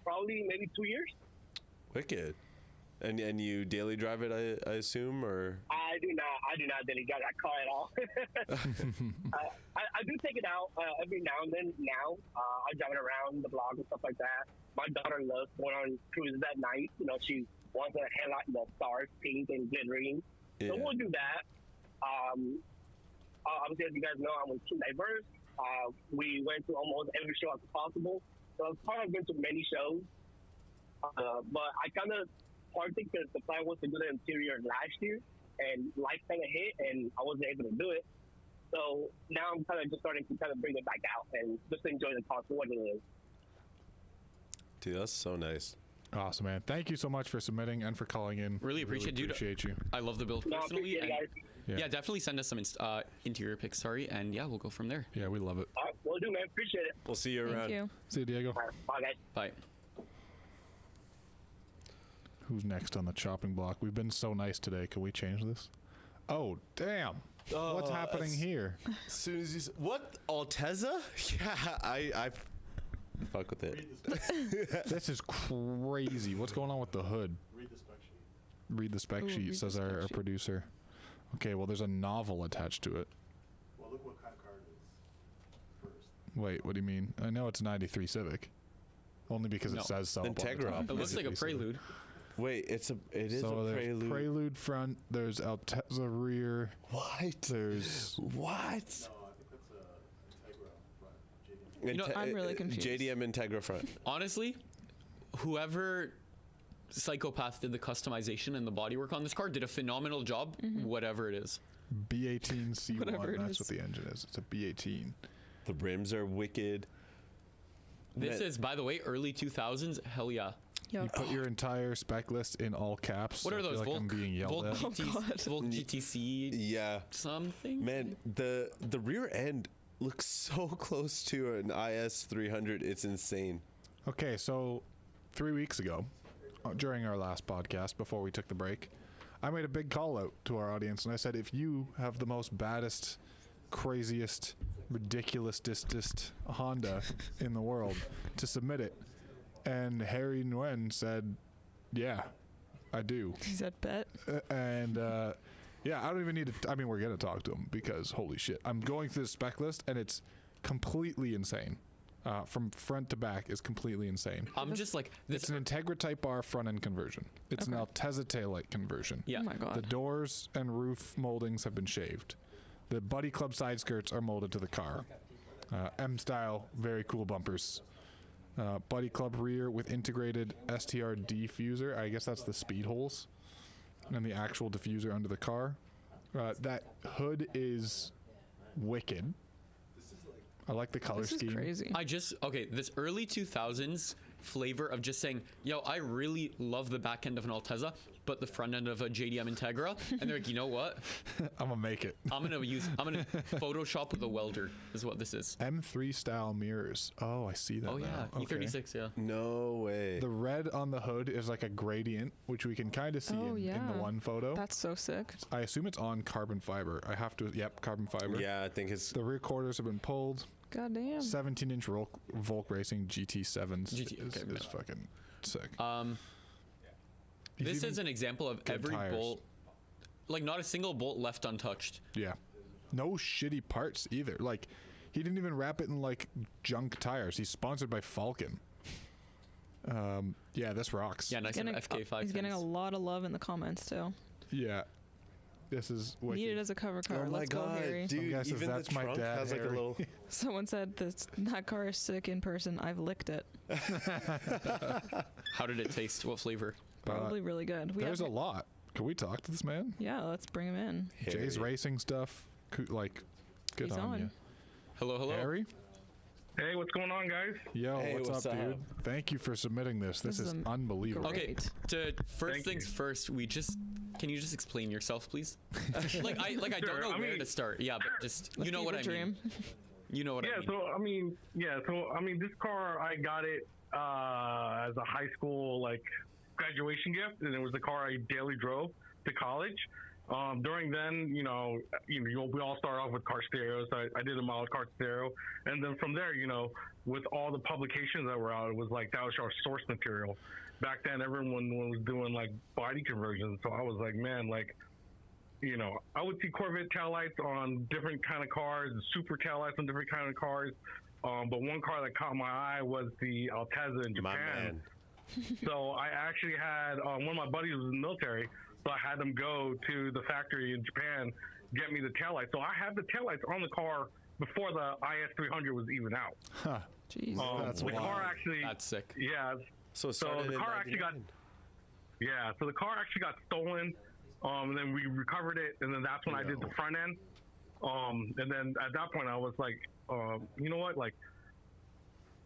Probably maybe 2 years. Wicked. And you daily drive it, I assume, or? I do not daily drive that car at all. I do take it out every now and then. Now I drive it around the block and stuff like that. My daughter loves going on cruises at night. She wants a headlight, stars, pink and glittering. Yeah. So we'll do that. Obviously, as you guys know, I'm with Team Diverse. We went to almost every show as possible. So I've kind of been to many shows. But I kind of parked it because the plan was to do the interior last year, and life kind of hit, and I wasn't able to do it. So now I'm kind of just starting to kind of bring it back out and just enjoy the car for what it is. Dude, that's so nice. Awesome, man. Thank you so much for submitting and for calling in. Really appreciate you. Appreciate you. I love the build No, I personally. appreciate it, And guys. yeah, definitely send us some interior pics, and yeah, we'll go from there. Yeah, we love it. All right, will do, man. Appreciate it. We'll see you around. Thank you. See you, Diego. All right, bye, guys. Bye. Who's next on the chopping block? We've been so nice today. Can we change this? Oh, damn. What's happening here? As soon as you what? Alteza? Yeah, I fuck with it. This is crazy. What's going on with the hood? Read the spec sheet. Read the spec Ooh, sheet, read the says spec our sheet. producer. Okay, well, there's a novel attached to it. Well, look what kind of car it is first. Wait, what do you mean? I know it's a 93 Civic. Only because No. it says so. up on the Integra. top. It looks like a 93 Civic. Prelude. Wait, it is So a there's prelude. Prelude front. There's Altezza rear. What? There's What? No, I think that's a Integra front. JDM. You know, I'm really confused. JDM Integra front. Honestly, whoever psychopath did the customization and the bodywork on this car did a phenomenal job, whatever it is. B18 C1. Whatever it That's is. what the engine is. It's a B18. The rims are wicked. This Man. is, by the way, early 2000s. Hell yeah. You Yo. put your entire spec list in all caps. What so are I feel those? like I'm Volk, being yelled Volk, at. GT, God. Volk GTC Yeah. something? Man, the rear end looks so close to an IS300. It's insane. Okay, so 3 weeks ago, during our last podcast, before we took the break, I made a big call out to our audience, and I said, if you have the most baddest, craziest, ridiculous Honda in the world, to submit it. And Harry Nguyen said, yeah, I do. He said bet. Yeah, I don't even need to. I mean, we're going to talk to him because holy shit. I'm going through the spec list and it's completely insane. From front to back is completely insane. I'm just like this. It's an Integra Type R front end conversion. It's an Altezza taillight conversion. Yeah. Oh my god. The doors and roof moldings have been shaved. The Buddy Club side skirts are molded to the car. M style, very cool bumpers. Buddy Club rear with integrated STR diffuser. I guess that's the speed holes. And the actual diffuser under the car. That hood is wicked. I like the color This scheme. is crazy. This early 2000s flavor of just saying, yo, I really love the back end of an Altezza, but the front end of a JDM Integra. And they're like, you know what? I'm gonna make it. I'm gonna Photoshop with a welder is what this is. M3 style mirrors. Oh, I see that. Oh yeah, now. Okay. E36, yeah. No way. The red on the hood is like a gradient, which we can kind of see in the one photo. That's so sick. I assume it's on carbon fiber. I have to. Yep, carbon fiber. Yeah, I think it's. The rear quarters have been pulled. God damn. 17-inch Volk Racing GT7s okay, is fucking sick. This is an example of every tires. bolt, like not a single bolt left untouched. Yeah. No shitty parts either. Like, he didn't even wrap it in like junk tires. He's sponsored by Falcon. Yeah, this rocks. Yeah, nice FK5. He's getting a lot of love in the comments too. Yeah. This is wicked. Need it as a cover car. Oh my Let's God, go, Harry. dude! guess if Even that's the my trunk dad, has like a Harry. little. Someone said that car is sick in person. I've licked it. How did it taste? What flavor? Probably really good. There's a lot. Can we talk to this man? Yeah, let's bring him in. Jay's racing stuff. Like, good He's on on. you. Hello. Harry? Hey, what's going on, guys? Yo, Hey, what's what's up, up? dude? Thank you for submitting this. This is unbelievable. Okay, Great. first Thank things you. first. Can you just explain yourself, please? I don't Sure, know I where mean- to start. Yeah, but just The you know what I fever mean. You know what I mean. I mean, this car, I got it as a high school graduation gift, and it was the car I daily drove to college. During then, we all start off with car stereos. I did a mild car stereo, and then from there, with all the publications that were out, it was like that was our source material. Back then, everyone was doing body conversions, so I was like, man, I would see Corvette taillights on different kind of cars, Supra taillights on different kind of cars. But one car that caught my eye was the Altezza in My Japan. man. So I actually had one of my buddies was in the military, so I had them go to the factory in Japan, get me the taillights. So I had the taillights on the car before the IS300 was even out. Huh. Jeez. That's the wild. car actually, That's sick. yeah. So it So started the in car actually got, 99. yeah. So the car actually got stolen, and then we recovered it, and then that's when I did the front end. And then at that point I was like, you know what,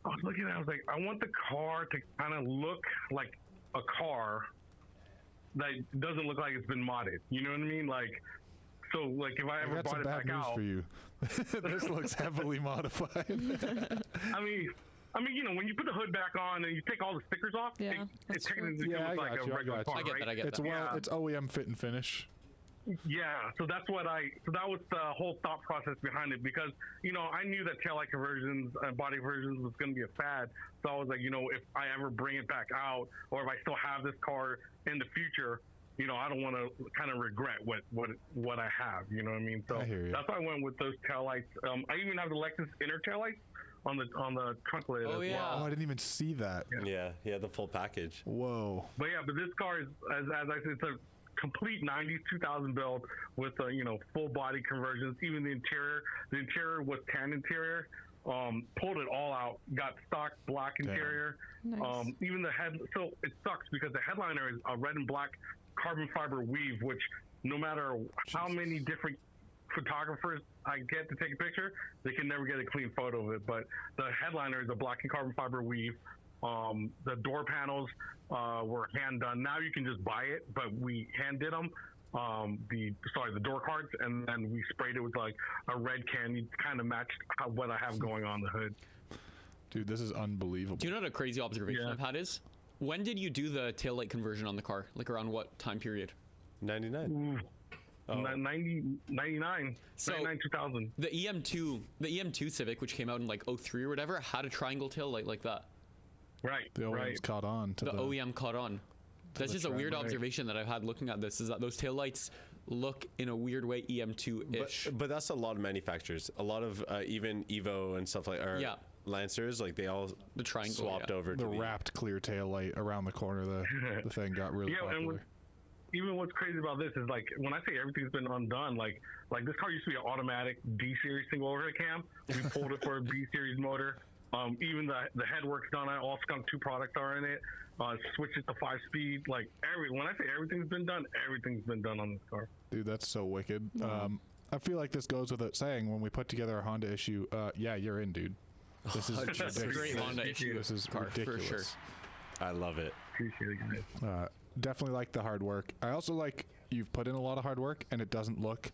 I was looking at it, I was like, I want the car to kind of look like a car that doesn't look like it's been modded. You know what I mean? So if I I ever got brought some it bad back news out, for you. This looks heavily modified. I mean, when you put the hood back on and you take all the stickers off, Yeah, it that's true. technically Yeah, I looks like got a you, I regular got you. car, I get right? that. I get It's that. it's OEM fit and finish. Yeah, so that was the whole thought process behind it, because I knew that taillight conversions and body conversions was going to be a fad. So I was like, if I ever bring it back out, or if I still have this car in the future, I don't want to kind of regret what I have. You know what I mean? So I hear you. that's why I went with those taillights. I even have the Lexus inner taillights on the trunk lid Oh, as yeah. well. Oh, I didn't even see that. Yeah, the full package. Whoa. But this car is, as I said, it's a complete 90s 2000 build with full body conversions. Even the interior was tan interior. Pulled it all out, got stock black interior. Nice. Even the head, so it sucks because the headliner is a red and black carbon fiber weave, which no matter how many different photographers I get to take a picture, they can never get a clean photo of it. But the headliner is a black and carbon fiber weave. The door panels were hand done. Now you can just buy it, but we hand did them. the door cards, and then we sprayed it with like a red candy, kind of matched what I have going on the hood. Dude, this is unbelievable. Do you know what a crazy observation I've had is? When did you do the taillight conversion on the car? Like around what time period? 99. Oh. 99, so 99, 2000. The EM2 Civic, which came out in like 03 or whatever, had a triangle tail light like that. Right. The OEM's caught on. To the OEM caught on. That's just a weird observation that I've had looking at this, is that those tail lights look in a weird way EM2-ish. But that's a lot of manufacturers. A lot of even Evo and stuff like Lancers, like they all the triangle swapped over to the wrapped clear tail light around the corner. The thing got really popular. And even what's crazy about this is, like, when I say everything's been undone, like this car used to be an automatic D series single overhead cam. We pulled it for a B series motor. Even the headwork's done. All Skunk 2 products are in it. Switches to 5-speed. Like when I say everything's been done on this car. Dude, that's so wicked. I feel like this goes without saying when we put together a Honda issue. Yeah, you're in, dude. This is just a great Honda issue. This is car, ridiculous. For sure. I love it. Appreciate it, guys. Definitely like the hard work. I also like you've put in a lot of hard work and it doesn't look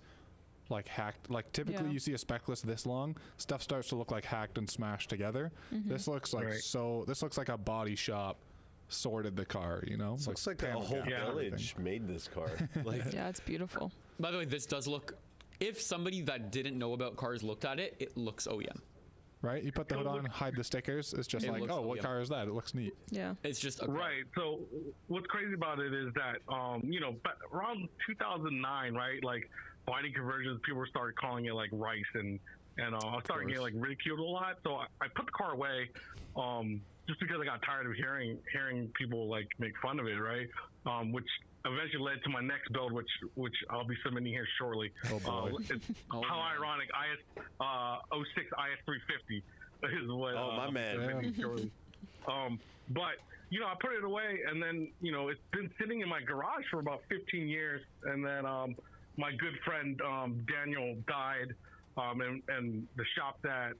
like hacked. Like typically you see a spec list this long, stuff starts to look like hacked and smashed together. This looks like this looks like a body shop sorted the car, you know? It looks like a whole village made this car. Like yeah, it's beautiful. By the way, this does look, if somebody that didn't know about cars looked at it, it looks OEM. Right? You put the hood on, hide the stickers. It's just like, oh, what car is that? It looks neat. Yeah. It's just a right. So what's crazy about it is that, around 2009, right? Like body conversions, people started calling it like rice, and I started getting like ridiculed a lot. So I put the car away, just because I got tired of hearing people like make fun of it, right? Which eventually led to my next build, which I'll be submitting here shortly. Oh boy. How ironic! 06 IS350 is what. Oh my man. Shortly. But I put it away, and then it's been sitting in my garage for about 15 years, and then my good friend Daniel died, and the shop that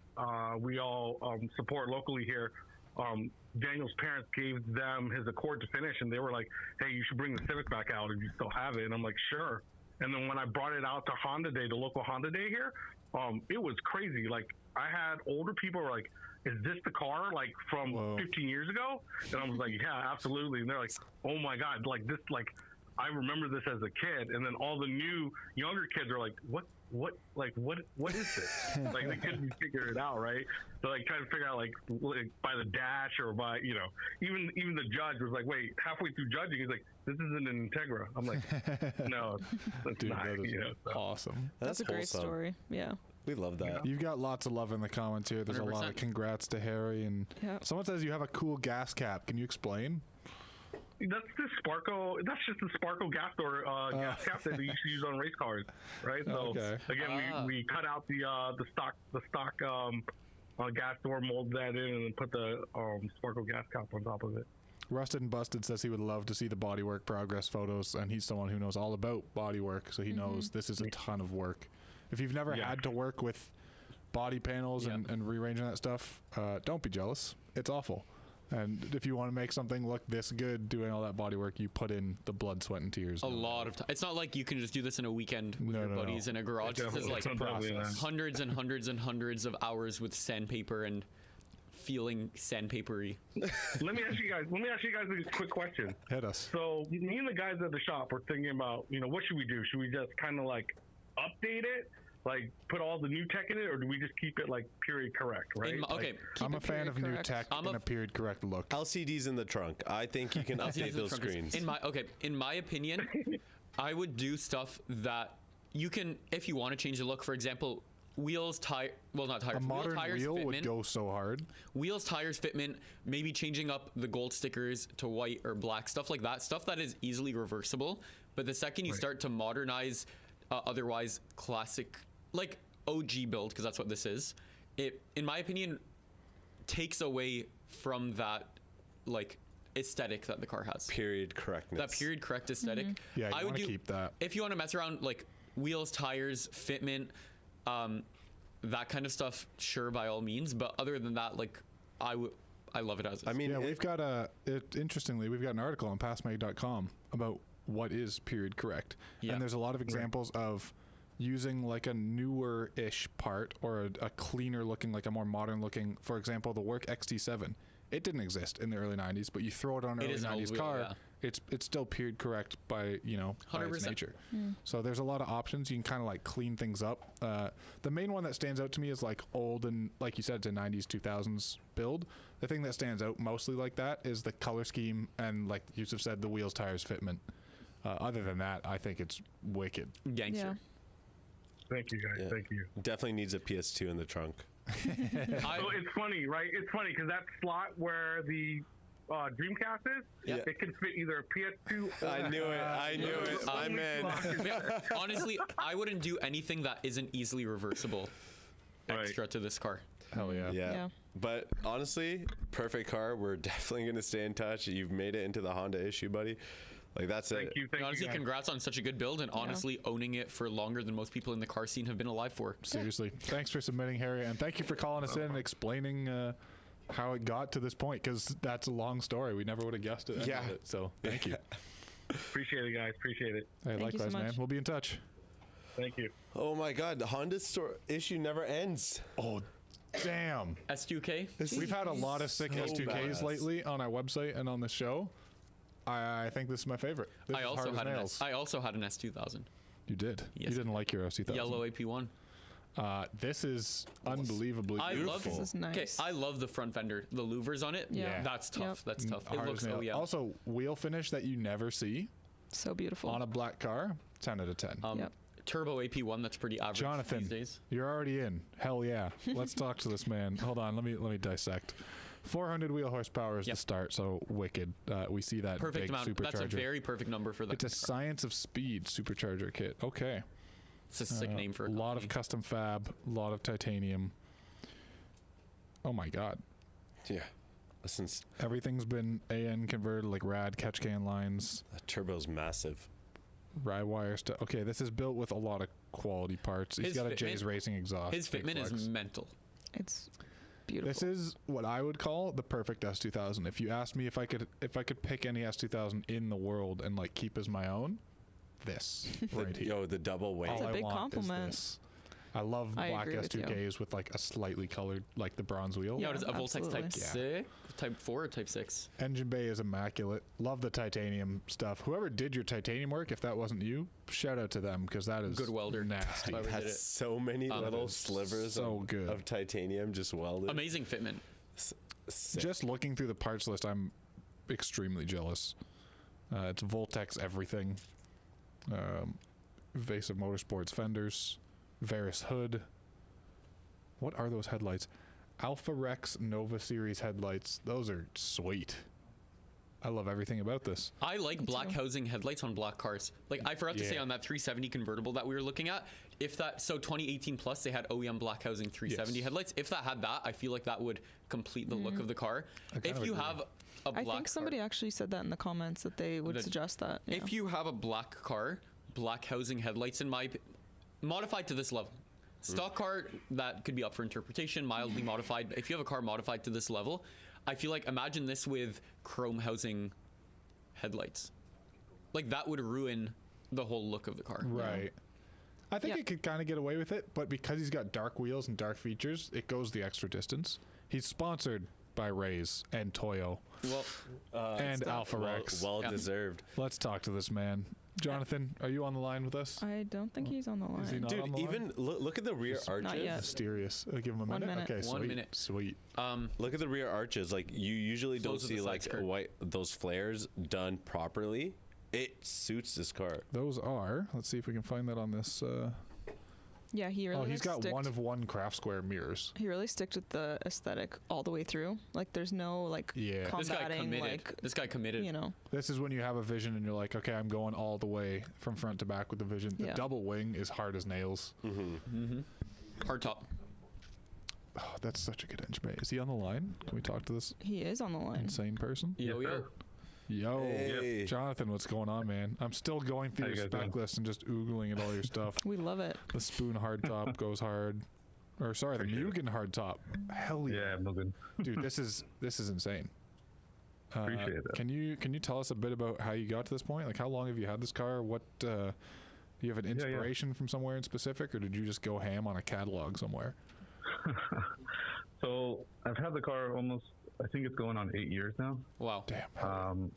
we all support locally here. Daniel's parents gave them his Accord to finish, and they were like, hey, you should bring the Civic back out if you still have it. And I'm like, sure. And then when I brought it out to Honda Day, the local Honda Day here, it was crazy. Like, I had older people were like, is this the car like from 15 years ago? And I was like, yeah, absolutely. And they're like, oh my God, like this, like I remember this as a kid. And then all the new younger kids are like, what is this? Like they couldn't figure it out, right? So like trying to figure out like by the dash or by even the judge was like, wait, halfway through judging, he's like, this isn't an Integra. I'm like, no, that's dude, not. that is awesome. That's a great story. Yeah. We love that. You've got lots of love in the comments here. There's 100%. A lot of congrats to Harry, and someone says you have a cool gas cap. Can you explain? That's the Sparko. That's just the Sparko gas door gas cap that they used to use on race cars, right? So again, we cut out the stock gas door, molded that in, and then put the Sparko gas cap on top of it. Rusted and Busted says he would love to see the bodywork progress photos, and he's someone who knows all about bodywork, so he knows this is a ton of work. If you've never had to work with body panels and rearranging that stuff, don't be jealous. It's awful. And if you want to make something look this good doing all that body work, you put in the blood, sweat, and tears. A lot of time. It's not like you can just do this in a weekend with your buddies in a garage. It's like hundreds and hundreds and hundreds of hours with sandpaper and feeling sandpapery. Let me ask you guys a quick question. Hit us. So me and the guys at the shop were thinking about, what should we do? Should we just kind of like update it? Like put all the new tech in it, or do we just keep it like period correct, right? I'm a fan of new tech and a period correct look. LCDs in the trunk. I think you can update those screens. In my opinion, I would do stuff that you can, if you want to change the look. For example, wheels, not tires. A modern wheel fitment, would go so hard. Wheels, tires, fitment, maybe changing up the gold stickers to white or black, stuff like that. Stuff that is easily reversible. But the second you start to modernize, otherwise classic, like OG build, because that's what this is, it, in my opinion, takes away from that like aesthetic that the car has. Period correctness. That period correct aesthetic. Yeah, I would keep that. If you want to mess around like wheels, tires, fitment, that kind of stuff, sure, by all means. But other than that, like I love it as is. I mean, we've got interestingly, we've got an article on PASMAG.com about what is period correct. Yeah. And there's a lot of examples of using like a newer-ish part or a cleaner looking, like a more modern looking, for example, the Work XT7. It didn't exist in the early 90s, but you throw it on an early 90s car, it's still period correct by, you know, by its nature. So there's a lot of options. You can kind of like clean things up. The main one that stands out to me is like old, and like you said, it's a 90s, 2000s build. The thing that stands out mostly like that is the color scheme and, like Yusuf said, the wheels, tires, fitment. Other than that, I think it's wicked. Gangster. Yeah. Thank you, guys. Yeah. Thank you. Definitely needs a PS2 in the trunk. So it's funny, right? It's funny because that slot where the Dreamcast is, it can fit either a PS2 or I knew it. I'm in. Honestly, I wouldn't do anything that isn't easily reversible extra to this car. Hell yeah. Yeah. But honestly, perfect car. We're definitely going to stay in touch. You've made it into the Honda issue, buddy. Like, that's it. Thank you. Honestly, Guys. congrats on such a good build, and honestly, owning it for longer than most people in the car scene have been alive for. Seriously. Thanks for submitting, Harry, and thank you for calling us in and explaining how it got to this point, because that's a long story. We never would have guessed it. Yeah. So thank you. Appreciate it, guys. Appreciate it. Hey, Thank you likewise, so man. much. We'll be in touch. Thank you. Oh my God, the Honda store issue never ends. Oh, damn. S2K? We've had a lot of sick So S2Ks badass. lately on our website and on the show. I think this is my favorite. This I is also hard as had nails. I also had an S2000. You did. Yes. You didn't like your S2000. Yellow AP1. This is unbelievably I beautiful. love This is nice. Okay, I love the front fender. The louvers on it. Yeah. That's tough. Yep. That's tough. It Hard looks as nails. OEM. Also, wheel finish that you never see So beautiful. on a black car. 10 out of 10. Yep. Turbo AP1. That's pretty average Jonathan, these days. you're already in. Hell yeah. Let's talk to this man. Hold on. Let me dissect. 400 wheel horsepower is the start, so wicked. We see that Perfect big amount. supercharger. That's a very perfect number for that. It's a science of speed supercharger kit. Okay. It's a sick name for a a lot of company. custom fab, a lot of titanium. Oh my God. Yeah. Since Everything's been AN converted, like rad catch can lines, the turbo's massive. rye wire stuff. Okay, this is built with a lot of quality parts. He's His got a fitment- Jay's Racing exhaust. His big fitment is flex. mental. It's beautiful. This is what I would call the perfect S2000. If you asked me if I could pick any S2000 in the world and like keep as my own, this right here. Yo, the double weight. That's a All I big want is compliment. this. I love I black agree with you. S2Ks with like a slightly colored, like the bronze wheel. Yeah, what is it? A Voltex absolutely. Type 6? Type 4 or Type 6? Engine bay is immaculate. Love the titanium stuff. Whoever did your titanium work, if that wasn't you, shout out to them, because that is Good welder. nasty. Whoever It did has it. so many little is slivers so of, good. of titanium just welded. Amazing fitment. Sick. Just looking through the parts list, I'm extremely jealous. It's Voltex everything. Evasive Motorsports fenders. Varus hood. What are those headlights? Alpha Rex Nova Series headlights. Those are sweet. I love everything about this. I like black housing headlights on black cars. Like, I forgot to say Yeah. on that 370 convertible that we were looking at, if that, so 2018 plus, they had OEM black housing 370 Yes. headlights. If that had that, I feel like that would complete the look of the car. kind If of you agree. have a black I think somebody car, actually said that in the comments that they would The- suggest that. Yeah. if you have a black car, black housing headlights modified to this level. Stock car, that could be up for interpretation, mildly modified. If you have a car modified to this level, I feel like imagine this with chrome housing headlights. Like, that would ruin the whole look of the car. Right. I think Yep. it could kind of get away with it, but because he's got dark wheels and dark features, it goes the extra distance. He's sponsored by Rays and Toyo Well, and Alpha Rex. Well Yeah. deserved. Let's talk to this man. Jonathan, are you on the line with us? I don't think he's on the line. Is he not on Dude, the line? even look at the rear arches. Not yet. Mysterious. I'll give him a 1 minute. minute. Okay, sweet. 1 minute. Sweet. Look at the rear arches. Like, you usually don't Flows of see the side like skirt. white those flares done properly. It suits this car. Those are. Let's see if we can find that on this. Yeah, he really. He's got sticked, one of one craft square mirrors. He really sticked with the aesthetic all the way through. Like, there's no like Yeah. this guy combating committed. like This guy committed. you know. This is when you have a vision and you're like, okay, I'm going all the way from front to back with the vision. The Yeah. double wing is hard as nails. Hard top. Oh, that's such a good engine bay. Is he on the line? Can we talk to this He is on the line. insane person? Yo, Yes, yo. sir. Yo, Hey. Jonathan, what's going on, man? I'm still going through How your you guys spec doing? list and just oogling at all your stuff. We love it. The Spoon hardtop goes hard. Or sorry, the Appreciate it. Mugen hardtop. Hell yeah. Yeah, no good. Dude, this is insane. Appreciate it. Can you tell us a bit about how you got to this point? Like, how long have you had this car? What do you have an inspiration from somewhere in specific, or did you just go ham on a catalog somewhere? So I've had the car almost, I think it's going on 8 years now. Wow. Damn.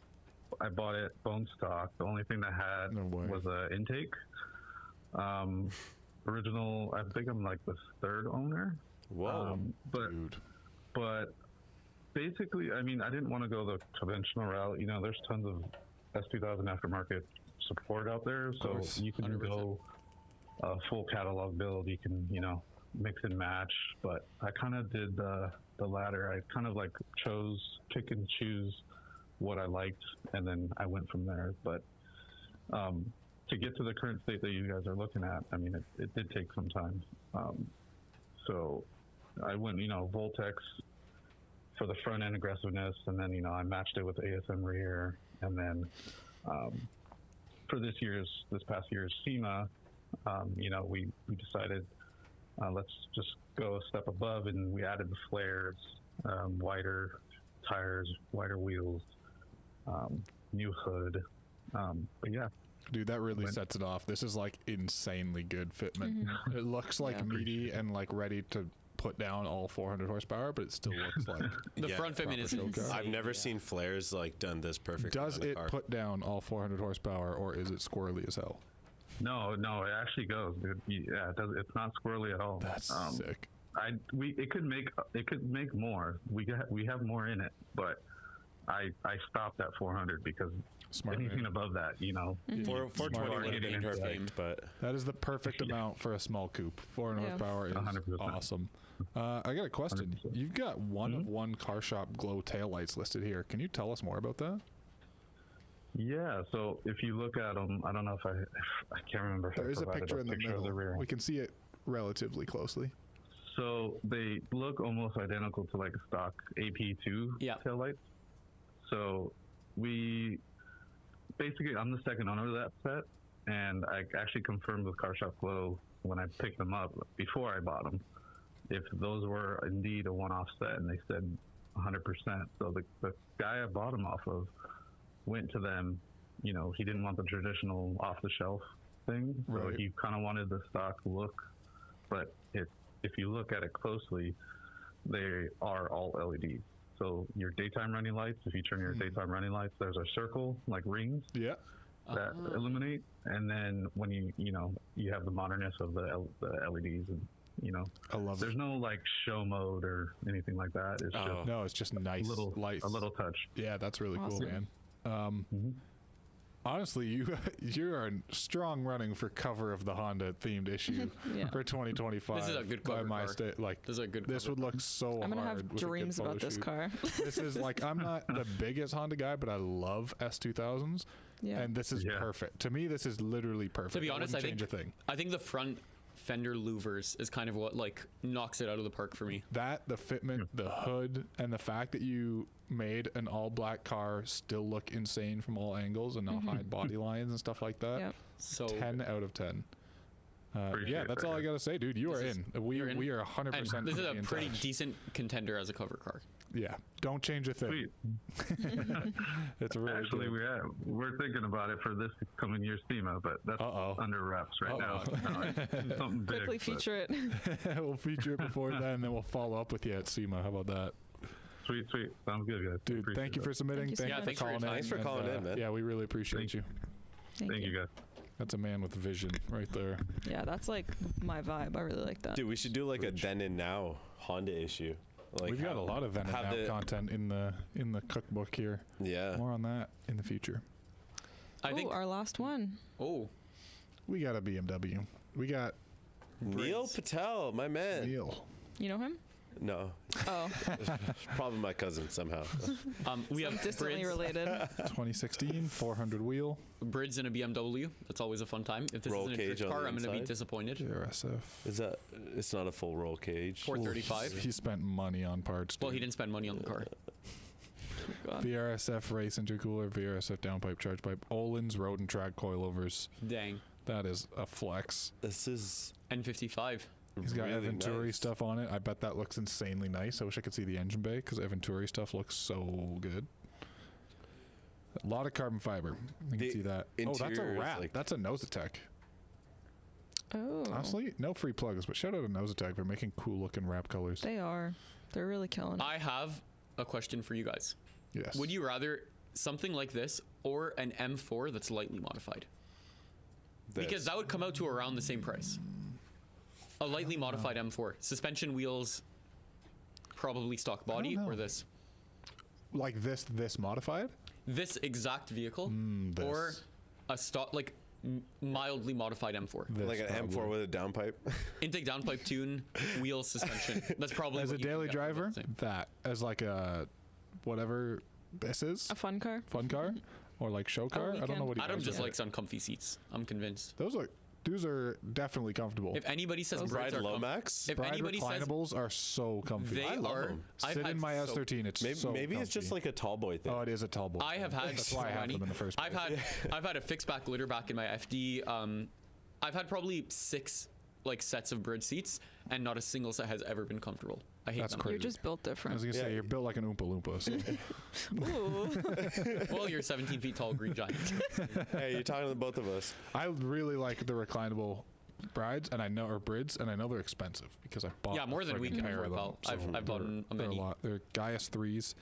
I bought it bone stock. The only thing that had was an intake. Original, I think I'm like the third owner. Whoa. But basically, I mean, I didn't want to go the conventional route. You know, there's tons of S2000 aftermarket support out there, so you can 100%. Go a full catalog build. You can, you know, mix and match. But I kind of did the latter. I kind of like pick and choose what I liked, and then I went from there. But to get to the current state that you guys are looking at, I mean, it did take some time. So I went, you know, Voltex for the front end aggressiveness, and then, you know, I matched it with ASM rear, and then for this past year's SEMA, you know, we decided let's just go a step above, and we added the flares, wider tires, wider wheels, new hood. But yeah. Dude, that really sets it off. This is like insanely good fitment. It looks like meaty and like ready to put down all 400 horsepower, but it still looks like the front fitment is insane. I've never seen flares like done this perfectly. Does it put down all 400 horsepower, or is it squirrely as hell? No, it actually goes, dude. Yeah, it does. It's not squirrely at all. That's sick. It could make more. We have more in it, but I stopped at 400 because anything above that, you know, 420 would have been perfect, but that is the perfect amount for a small coupe. 400 horsepower is 100%. Awesome. I got a question. 100%. You've got one of one car shop glow taillights listed here. Can you tell us more about that? Yeah. So if you look at them, I don't know if I can't remember. If there is a picture in the middle. The rear. We can see it relatively closely. So they look almost identical to like a stock AP2 taillights. So I'm the second owner of that set, and I actually confirmed with Car Shop Glow when I picked them up before I bought them if those were indeed a one-off set, and they said 100%. So the guy I bought them off of went to them. You know, he didn't want the traditional off-the-shelf thing, so he kind of wanted the stock look. But if you look at it closely, they are all LEDs. So your daytime running lights, if you turn your daytime running lights, there's a circle, like rings, that illuminate. And then when you have the modernness of the LEDs, and, you know, I love there's no like show mode or anything like that. It's just no, it's just nice lights. A little touch. Yeah, that's really cool, man. Honestly, you are strong running for cover of the Honda themed issue for 2025. This is a good cover car. This would look so I'm gonna hard. have dreams about this car. This is like, I'm not the biggest Honda guy, but I love S2000s, and this is perfect. To me, this is literally perfect. To be honest, I think the front fender louvers is kind of what like knocks it out of the park for me. That, the fitment, the hood, and the fact that you made an all black car still look insane from all angles and not hide body lines and stuff like that. So 10 out of 10. That's all I gotta say, dude. You are in. We are 100%. This is a pretty decent contender as a cover car. Yeah, don't change a thing. It's really actually good. We're thinking about it for this coming year's SEMA, but that's under wraps right now. Something big. Quickly feature it. We'll feature it before then, and then we'll follow up with you at SEMA. How about that? Sweet. Sounds good, guys. Dude, thank you for submitting. Thanks for calling in, man. Yeah, we really appreciate you. Thank you, guys. That's a man with vision right there. Yeah, that's like my vibe. I really like that. Dude, we should do like a then and now Honda issue. Like we've got a lot of then and now content in the cookbook here. Yeah. More on that in the future. I think our last one. We got a BMW. We got Neil Patel, my man. Neil. You know him? No. Oh. Probably my cousin somehow. We have distantly related. 2016 400 wheel. Brids in a BMW. That's always a fun time. If this isn't a church car, I'm going to be disappointed. VRSF. Is that? It's not a full roll cage. 435. He spent money on parts. Well, he didn't spend money on the car. VRSF race intercooler, VRSF downpipe, charge pipe, Olin's road and track coilovers. Dang. That is a flex. This is N55. He's got Venturi stuff on it. I bet that looks insanely nice. I wish I could see the engine bay because Venturi stuff looks so good. A lot of carbon fiber. You can see that. Oh, that's a interior is wrap. like- That's a Nosatech. Oh. Honestly, no free plugs, but shout out to Nosatech for making cool looking wrap colors. They are. They're really killing it. I have a question for you guys. Yes. Would you rather something like this or an M4 that's lightly modified? Because that would come out to around the same price. A lightly modified M4. Suspension, wheels, probably stock body, or this? Like this modified? This exact vehicle, this. or a stock, like mildly modified M4. This Like an probably. M4 with a downpipe. Intake downpipe tune, wheels, suspension. That's probably As a what you can daily get for about driver, the same. that. As like a whatever this is. A fun car. Fun car? Or like show car? I don't know weekend. what he Adam guys just are. likes uncomfy seats. I'm convinced. Those are definitely comfortable. If anybody says Bride Brides are Lomax? if Bride anybody says reclinables are so comfy. they I love are, them. Sit in my S13. It's Maybe, so maybe it's just comfy. like a tall boy thing. Oh, it is a tall boy. I have had That's why I have them in the first place. I've had a fixed back glitter back in my FD. I've had probably 6 like sets of bridge seats, and not a single set has ever been comfortable. I hate That's them. crazy. You're just built I different. was gonna say you're built like an Oompa Loompa. So. Ooh. Well, you're 17 feet tall, green giant. Hey, you're talking to both of us. I really like the reclinable brides, and I know or brids, and I know they're expensive because I bought. Yeah, more than we friggin' can pair afford, of them. pal. I've So bought they're- a they're many. lot. They're Gaius 3s.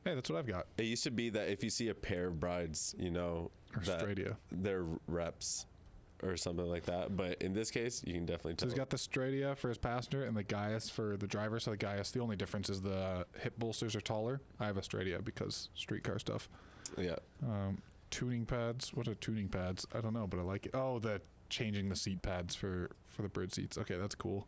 Hey, that's what I've got. It used to be that if you see a pair of brides, you know, Or that Stradia. they're reps or something like that. But in this case, you can definitely So tell. he's got the Stradia for his passenger and the Gaius for the driver. So the Gaius, the only difference is the hip bolsters are taller. I have a Stradia because streetcar stuff. Yeah. Tuning pads. What are tuning pads? I don't know, but I like it. Oh, the changing the seat pads for the bridge seats. Okay, that's cool.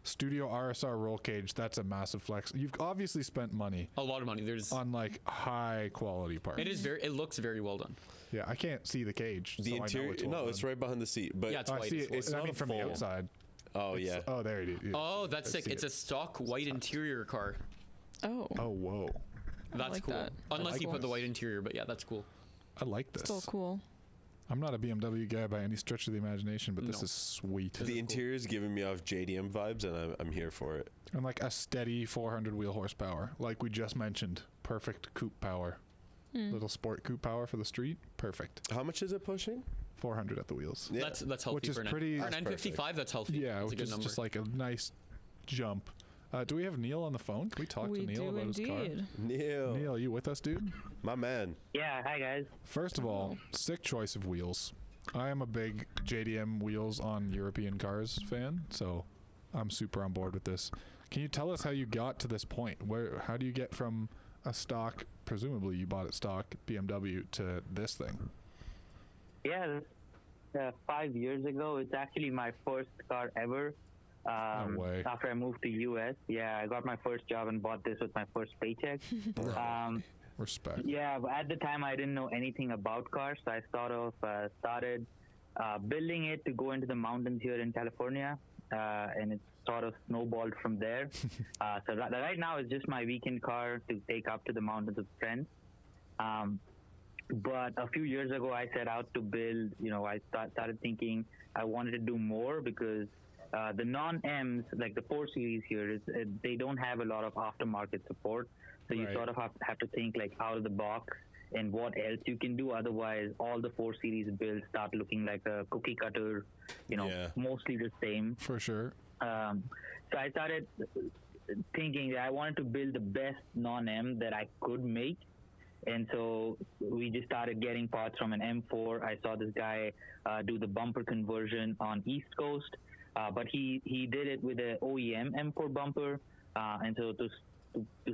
Studio RSR roll cage. That's a massive flex. You've obviously spent money A lot of money. There's. on like high quality parts. It is very. It looks very well done. Yeah, I can't see the cage. The so I know interior, it's well no, done. it's right behind the seat. But Yeah, it's Oh, I white. see It's it. It's not I mean from the full. outside. oh It's- yeah, Oh, there it is. Oh, that's I sick. see It's it. a stock white interior car. Oh. Oh, whoa. That's like cool. that. Unless like you put the this. white interior, but yeah, that's cool. I like this. Still cool. I'm not a BMW guy by any stretch of the imagination, but this No. is sweet. the interior is giving me off JDM vibes, and I'm here for it. And like a steady 400 wheel horsepower, like we just mentioned. Perfect coupe power. Little sport coupe power for the street. Perfect. How much is it pushing? 400 at the wheels. Yeah. That's healthy Which is for an pretty- for an That's N55. That's healthy. Yeah, that's a which good is number. just like a nice jump. Do we have Neil on the phone? Can we talk We to Neil do about his car? indeed. Neil, Neil, you with us, dude? my man. Yeah, hi guys. First of all, sick choice of wheels. I am a big JDM wheels on European cars fan, so I'm super on board with this. Can you tell us how you got to this point? How do you get from a stock, presumably you bought it stock BMW, to this thing? Yeah, 5 years ago. It's actually my first car ever. No way. After I moved to US, yeah, I got my first job and bought this with my first paycheck. Respect. Yeah, but at the time I didn't know anything about cars, so I sort of started building it to go into the mountains here in California, and it sort of snowballed from there. So right now it's just my weekend car to take up to the mountains with friends. But a few years ago I set out to build, I started thinking I wanted to do more because the non-Ms, like the 4 Series here, they don't have a lot of aftermarket support. So you Right. sort of have to think like out of the box and what else you can do. Otherwise, all the 4 Series builds start looking like a cookie cutter, Yeah. mostly the same. For sure. So I started thinking that I wanted to build the best non-M that I could make. And so we just started getting parts from an M4. I saw this guy do the bumper conversion on East Coast, but he did it with an OEM M4 bumper. And so to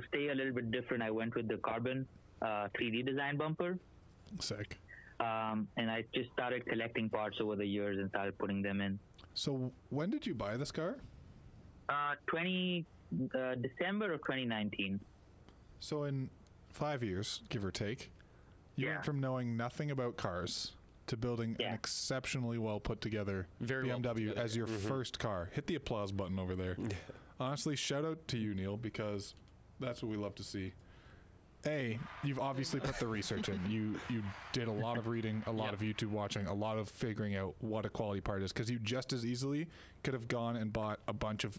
stay a little bit different, I went with the carbon 3D design bumper. Sick. And I just started collecting parts over the years and started putting them in. So when did you buy this car? December of 2019. So in 5 years, give or take, you Yeah. went from knowing nothing about cars to building Yeah. an exceptionally well put together Very well put BMW together. as your first car. Hit the applause button over there. Honestly, shout out to you, Neil, because that's what we love to see. You've obviously put the research in. You did a lot of reading, a lot Yeah. of YouTube watching, a lot of figuring out what a quality part is, because you just as easily could have gone and bought a bunch of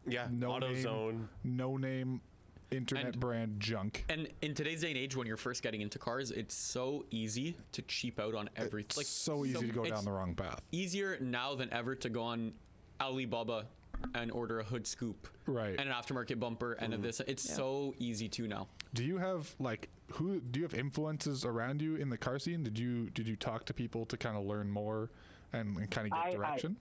Yeah, no AutoZone. name internet brand junk. And in today's day and age, when you're first getting into cars, it's so easy to cheap out on everything. It's so easy to go down the wrong path. Easier now than ever to go on Alibaba and order a hood scoop, right, and an aftermarket bumper, and this. It's so easy to now. Do you have influences around you in the car scene? Did you talk to people to kind of learn more and kind of get direction?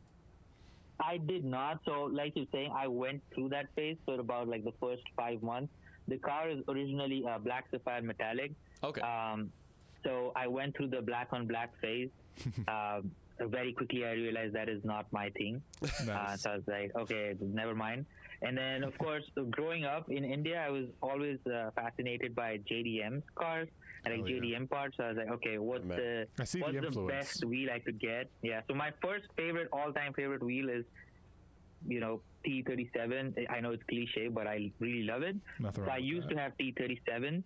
I did not. So like you're saying, I went through that phase for about like the first 5 months. The car is originally black sapphire metallic. Okay. So I went through the black on black phase. Very quickly I realized that is not my thing. Nice. So I was like, okay, never mind. And then of course, growing up in India, I was always fascinated by JDM cars and like JDM parts. So I was like, okay, what's the best wheel I could get? Yeah. So my all-time favorite wheel is, T37. I know it's cliche, but I really love it. So I used to have T37,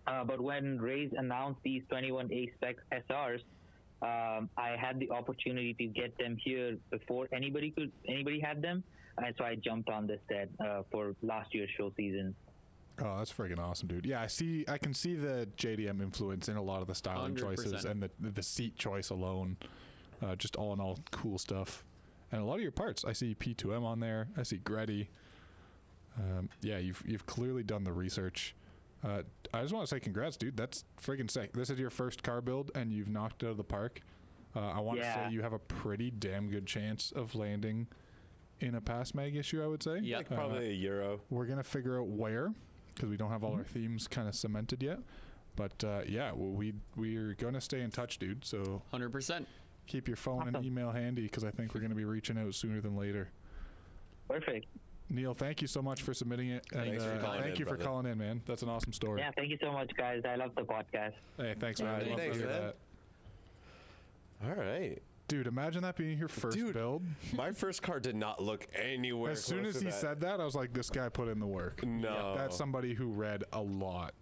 but when Ray's announced these 21A spec SRs, I had the opportunity to get them here before anybody had them, and so I jumped on this set for last year's show season. Oh, that's freaking awesome, dude. Yeah, I can see the JDM influence in a lot of the styling 100%. Choices and the seat choice alone. Just all in all, cool stuff. And a lot of your parts, I see P2M on there. I see Greddy. Yeah, you've clearly done the research. I just want to say congrats, dude. That's friggin' sick. This is your first car build, and you've knocked it out of the park. I want to say you have a pretty damn good chance of landing in a PASMAG issue, I would say. Yeah, like probably a Euro. We're going to figure out where, because we don't have all our themes kind of cemented yet. But, yeah, we're going to stay in touch, dude. So 100%. Keep your phone and email handy, because I think we're going to be reaching out sooner than later. Perfect. Neil, thank you so much for submitting it. And thank you for calling in, man. That's an awesome story. Yeah, thank you so much, guys. I love the podcast. Hey, thanks, man. Thanks, man. All right. Dude, imagine that being your first build. My first car did not look anywhere As soon as he said that, I was like, this guy put in the work. No. That's somebody who read a lot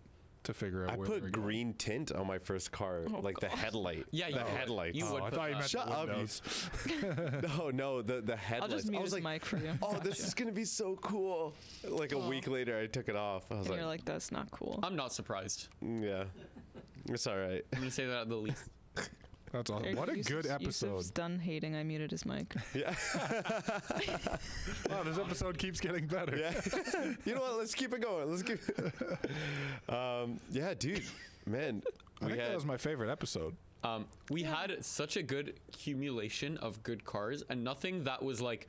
to figure out I where put green tint on my first car, like the headlight. Yeah, the headlights. You would I thought you meant Shut the up. No, the headlights. I'll just mute I was his mic for you. Oh, this is going to be so cool. Like a week later, I took it off. I was and you're like, that's not cool. I'm not surprised. Yeah. It's all right. I'm going to say that at the least. That's awesome. What a good episode. Yusuf's done hating. I muted his mic. Yeah. Wow, this episode keeps getting better. Yeah. You know what? Let's keep it going. Let's keep. Yeah, dude, man. I think that was my favorite episode. We had such a good accumulation of good cars, and nothing that was like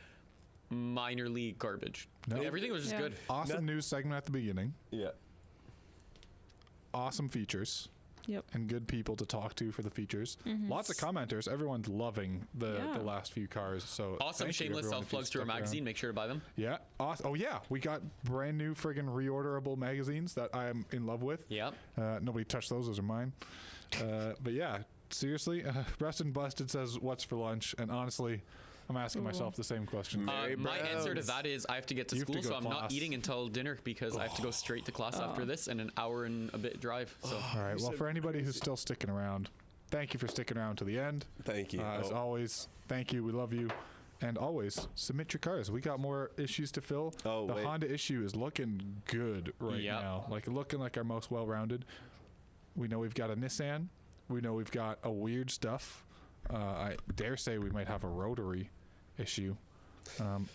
minorly garbage. No. Everything was just good. Awesome news segment at the beginning. Yeah. Awesome features. Yep. And good people to talk to for the features. Lots of commenters. Everyone's loving the last few cars. So awesome shameless self plugs to our magazine. Make sure to buy them. Yeah. Awesome. Oh yeah, we got brand new friggin' reorderable magazines that I'm in love with. Yep. Nobody touched those. Those are mine. But yeah, seriously, Rustin Busted says, "What's for lunch?" And honestly, I'm asking myself the same question. My answer to that is I have to get to school, so I'm not eating until dinner because I have to go straight to class after this and an hour and a bit drive. So. All right. Well, for anybody who's still sticking around, thank you for sticking around to the end. Thank you. As always, thank you. We love you. And always submit your cars. We got more issues to fill. The Honda issue is looking good right now. Like looking like our most well-rounded. We know we've got a Nissan. We know we've got a weird stuff. I dare say we might have a rotary issue.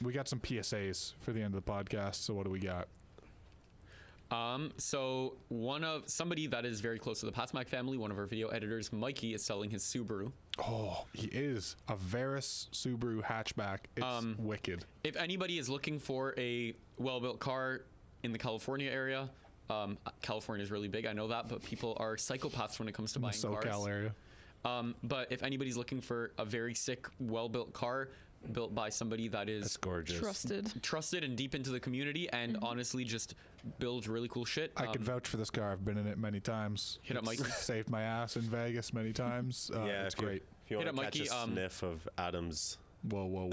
We got some PSAs for the end of the podcast. So what do we got? So somebody that is very close to the PASMAG family, one of our video editors, Mikey, is selling his Subaru. Oh, he is a Veris Subaru hatchback. It's wicked. If anybody is looking for a well-built car in the California area, California is really big, I know that, but people are psychopaths when it comes to buying cars. SoCal area. But if anybody's looking for a very sick, well-built car built by somebody that is gorgeous, trusted and deep into the community, and honestly just builds really cool shit. I can vouch for this car. I've been in it many times. Hit up Mikey. Saved my ass in Vegas many times. Yeah, it's great. If you want to catch a sniff of Adam's. Whoa.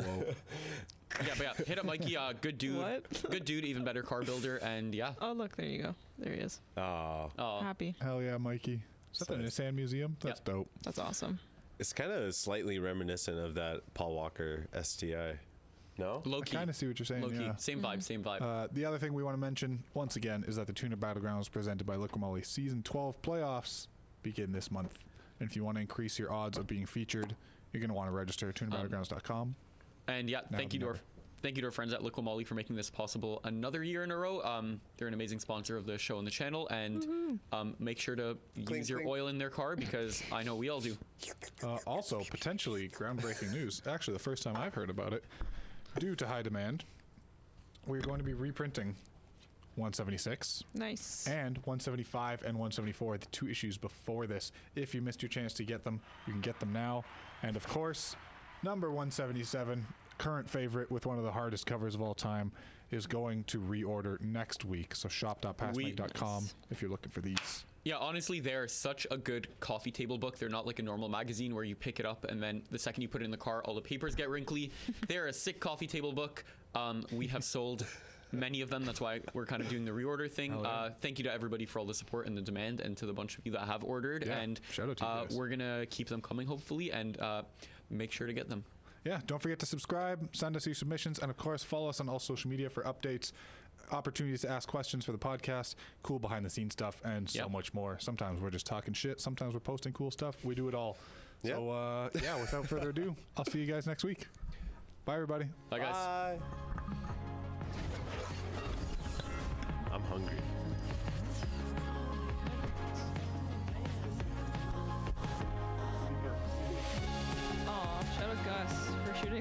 Yeah, hit up Mikey. Good dude. What? Good dude. Even better car builder. And yeah. Oh, look, there you go. There he is. Oh. Happy. Hell yeah, Mikey. Is that the Nissan Museum? That's dope. That's awesome. It's kind of slightly reminiscent of that Paul Walker STI. No? Low I key. kind of see what you're saying. Low key. Yeah. Same vibe, same vibe. The other thing we want to mention, once again, is that the Tuner Battlegrounds presented by Liquid Moly Season 12 playoffs begin this month. And if you want to increase your odds of being featured, you're going to want to register at tunerbattlegrounds.com. And yeah, thank you to our friends at Liquid Moly for making this possible another year in a row. They're an amazing sponsor of the show and the channel, and make sure to use your oil in their car because I know we all do. Also, potentially groundbreaking news. Actually, the first time I've heard about it. Due to high demand, we're going to be reprinting 176. Nice. And 175 and 174, the 2 issues before this. If you missed your chance to get them, you can get them now. And of course, number 177, current favorite with one of the hardest covers of all time, is going to reorder next week. So shop.pasmag.com if you're looking for these. Yeah, honestly, they're such a good coffee table book. They're not like a normal magazine where you pick it up and then the second you put it in the car, all the papers get wrinkly. They're a sick coffee table book. We have sold many of them. That's why we're kind of doing the reorder thing. Oh, yeah. Thank you to everybody for all the support and the demand, and to the bunch of you that have ordered. Yeah, and shout out to you guys. we're going to keep them coming, hopefully, and make sure to get them. Yeah, don't forget to subscribe, send us your submissions, and of course, follow us on all social media for updates, opportunities to ask questions for the podcast, cool behind-the-scenes stuff, and so much more. Sometimes we're just talking shit. Sometimes we're posting cool stuff. We do it all. Yep. So, yeah, without further ado, I'll see you guys next week. Bye, everybody. Bye, guys. Bye. I'm hungry. Aw, shout out Gus.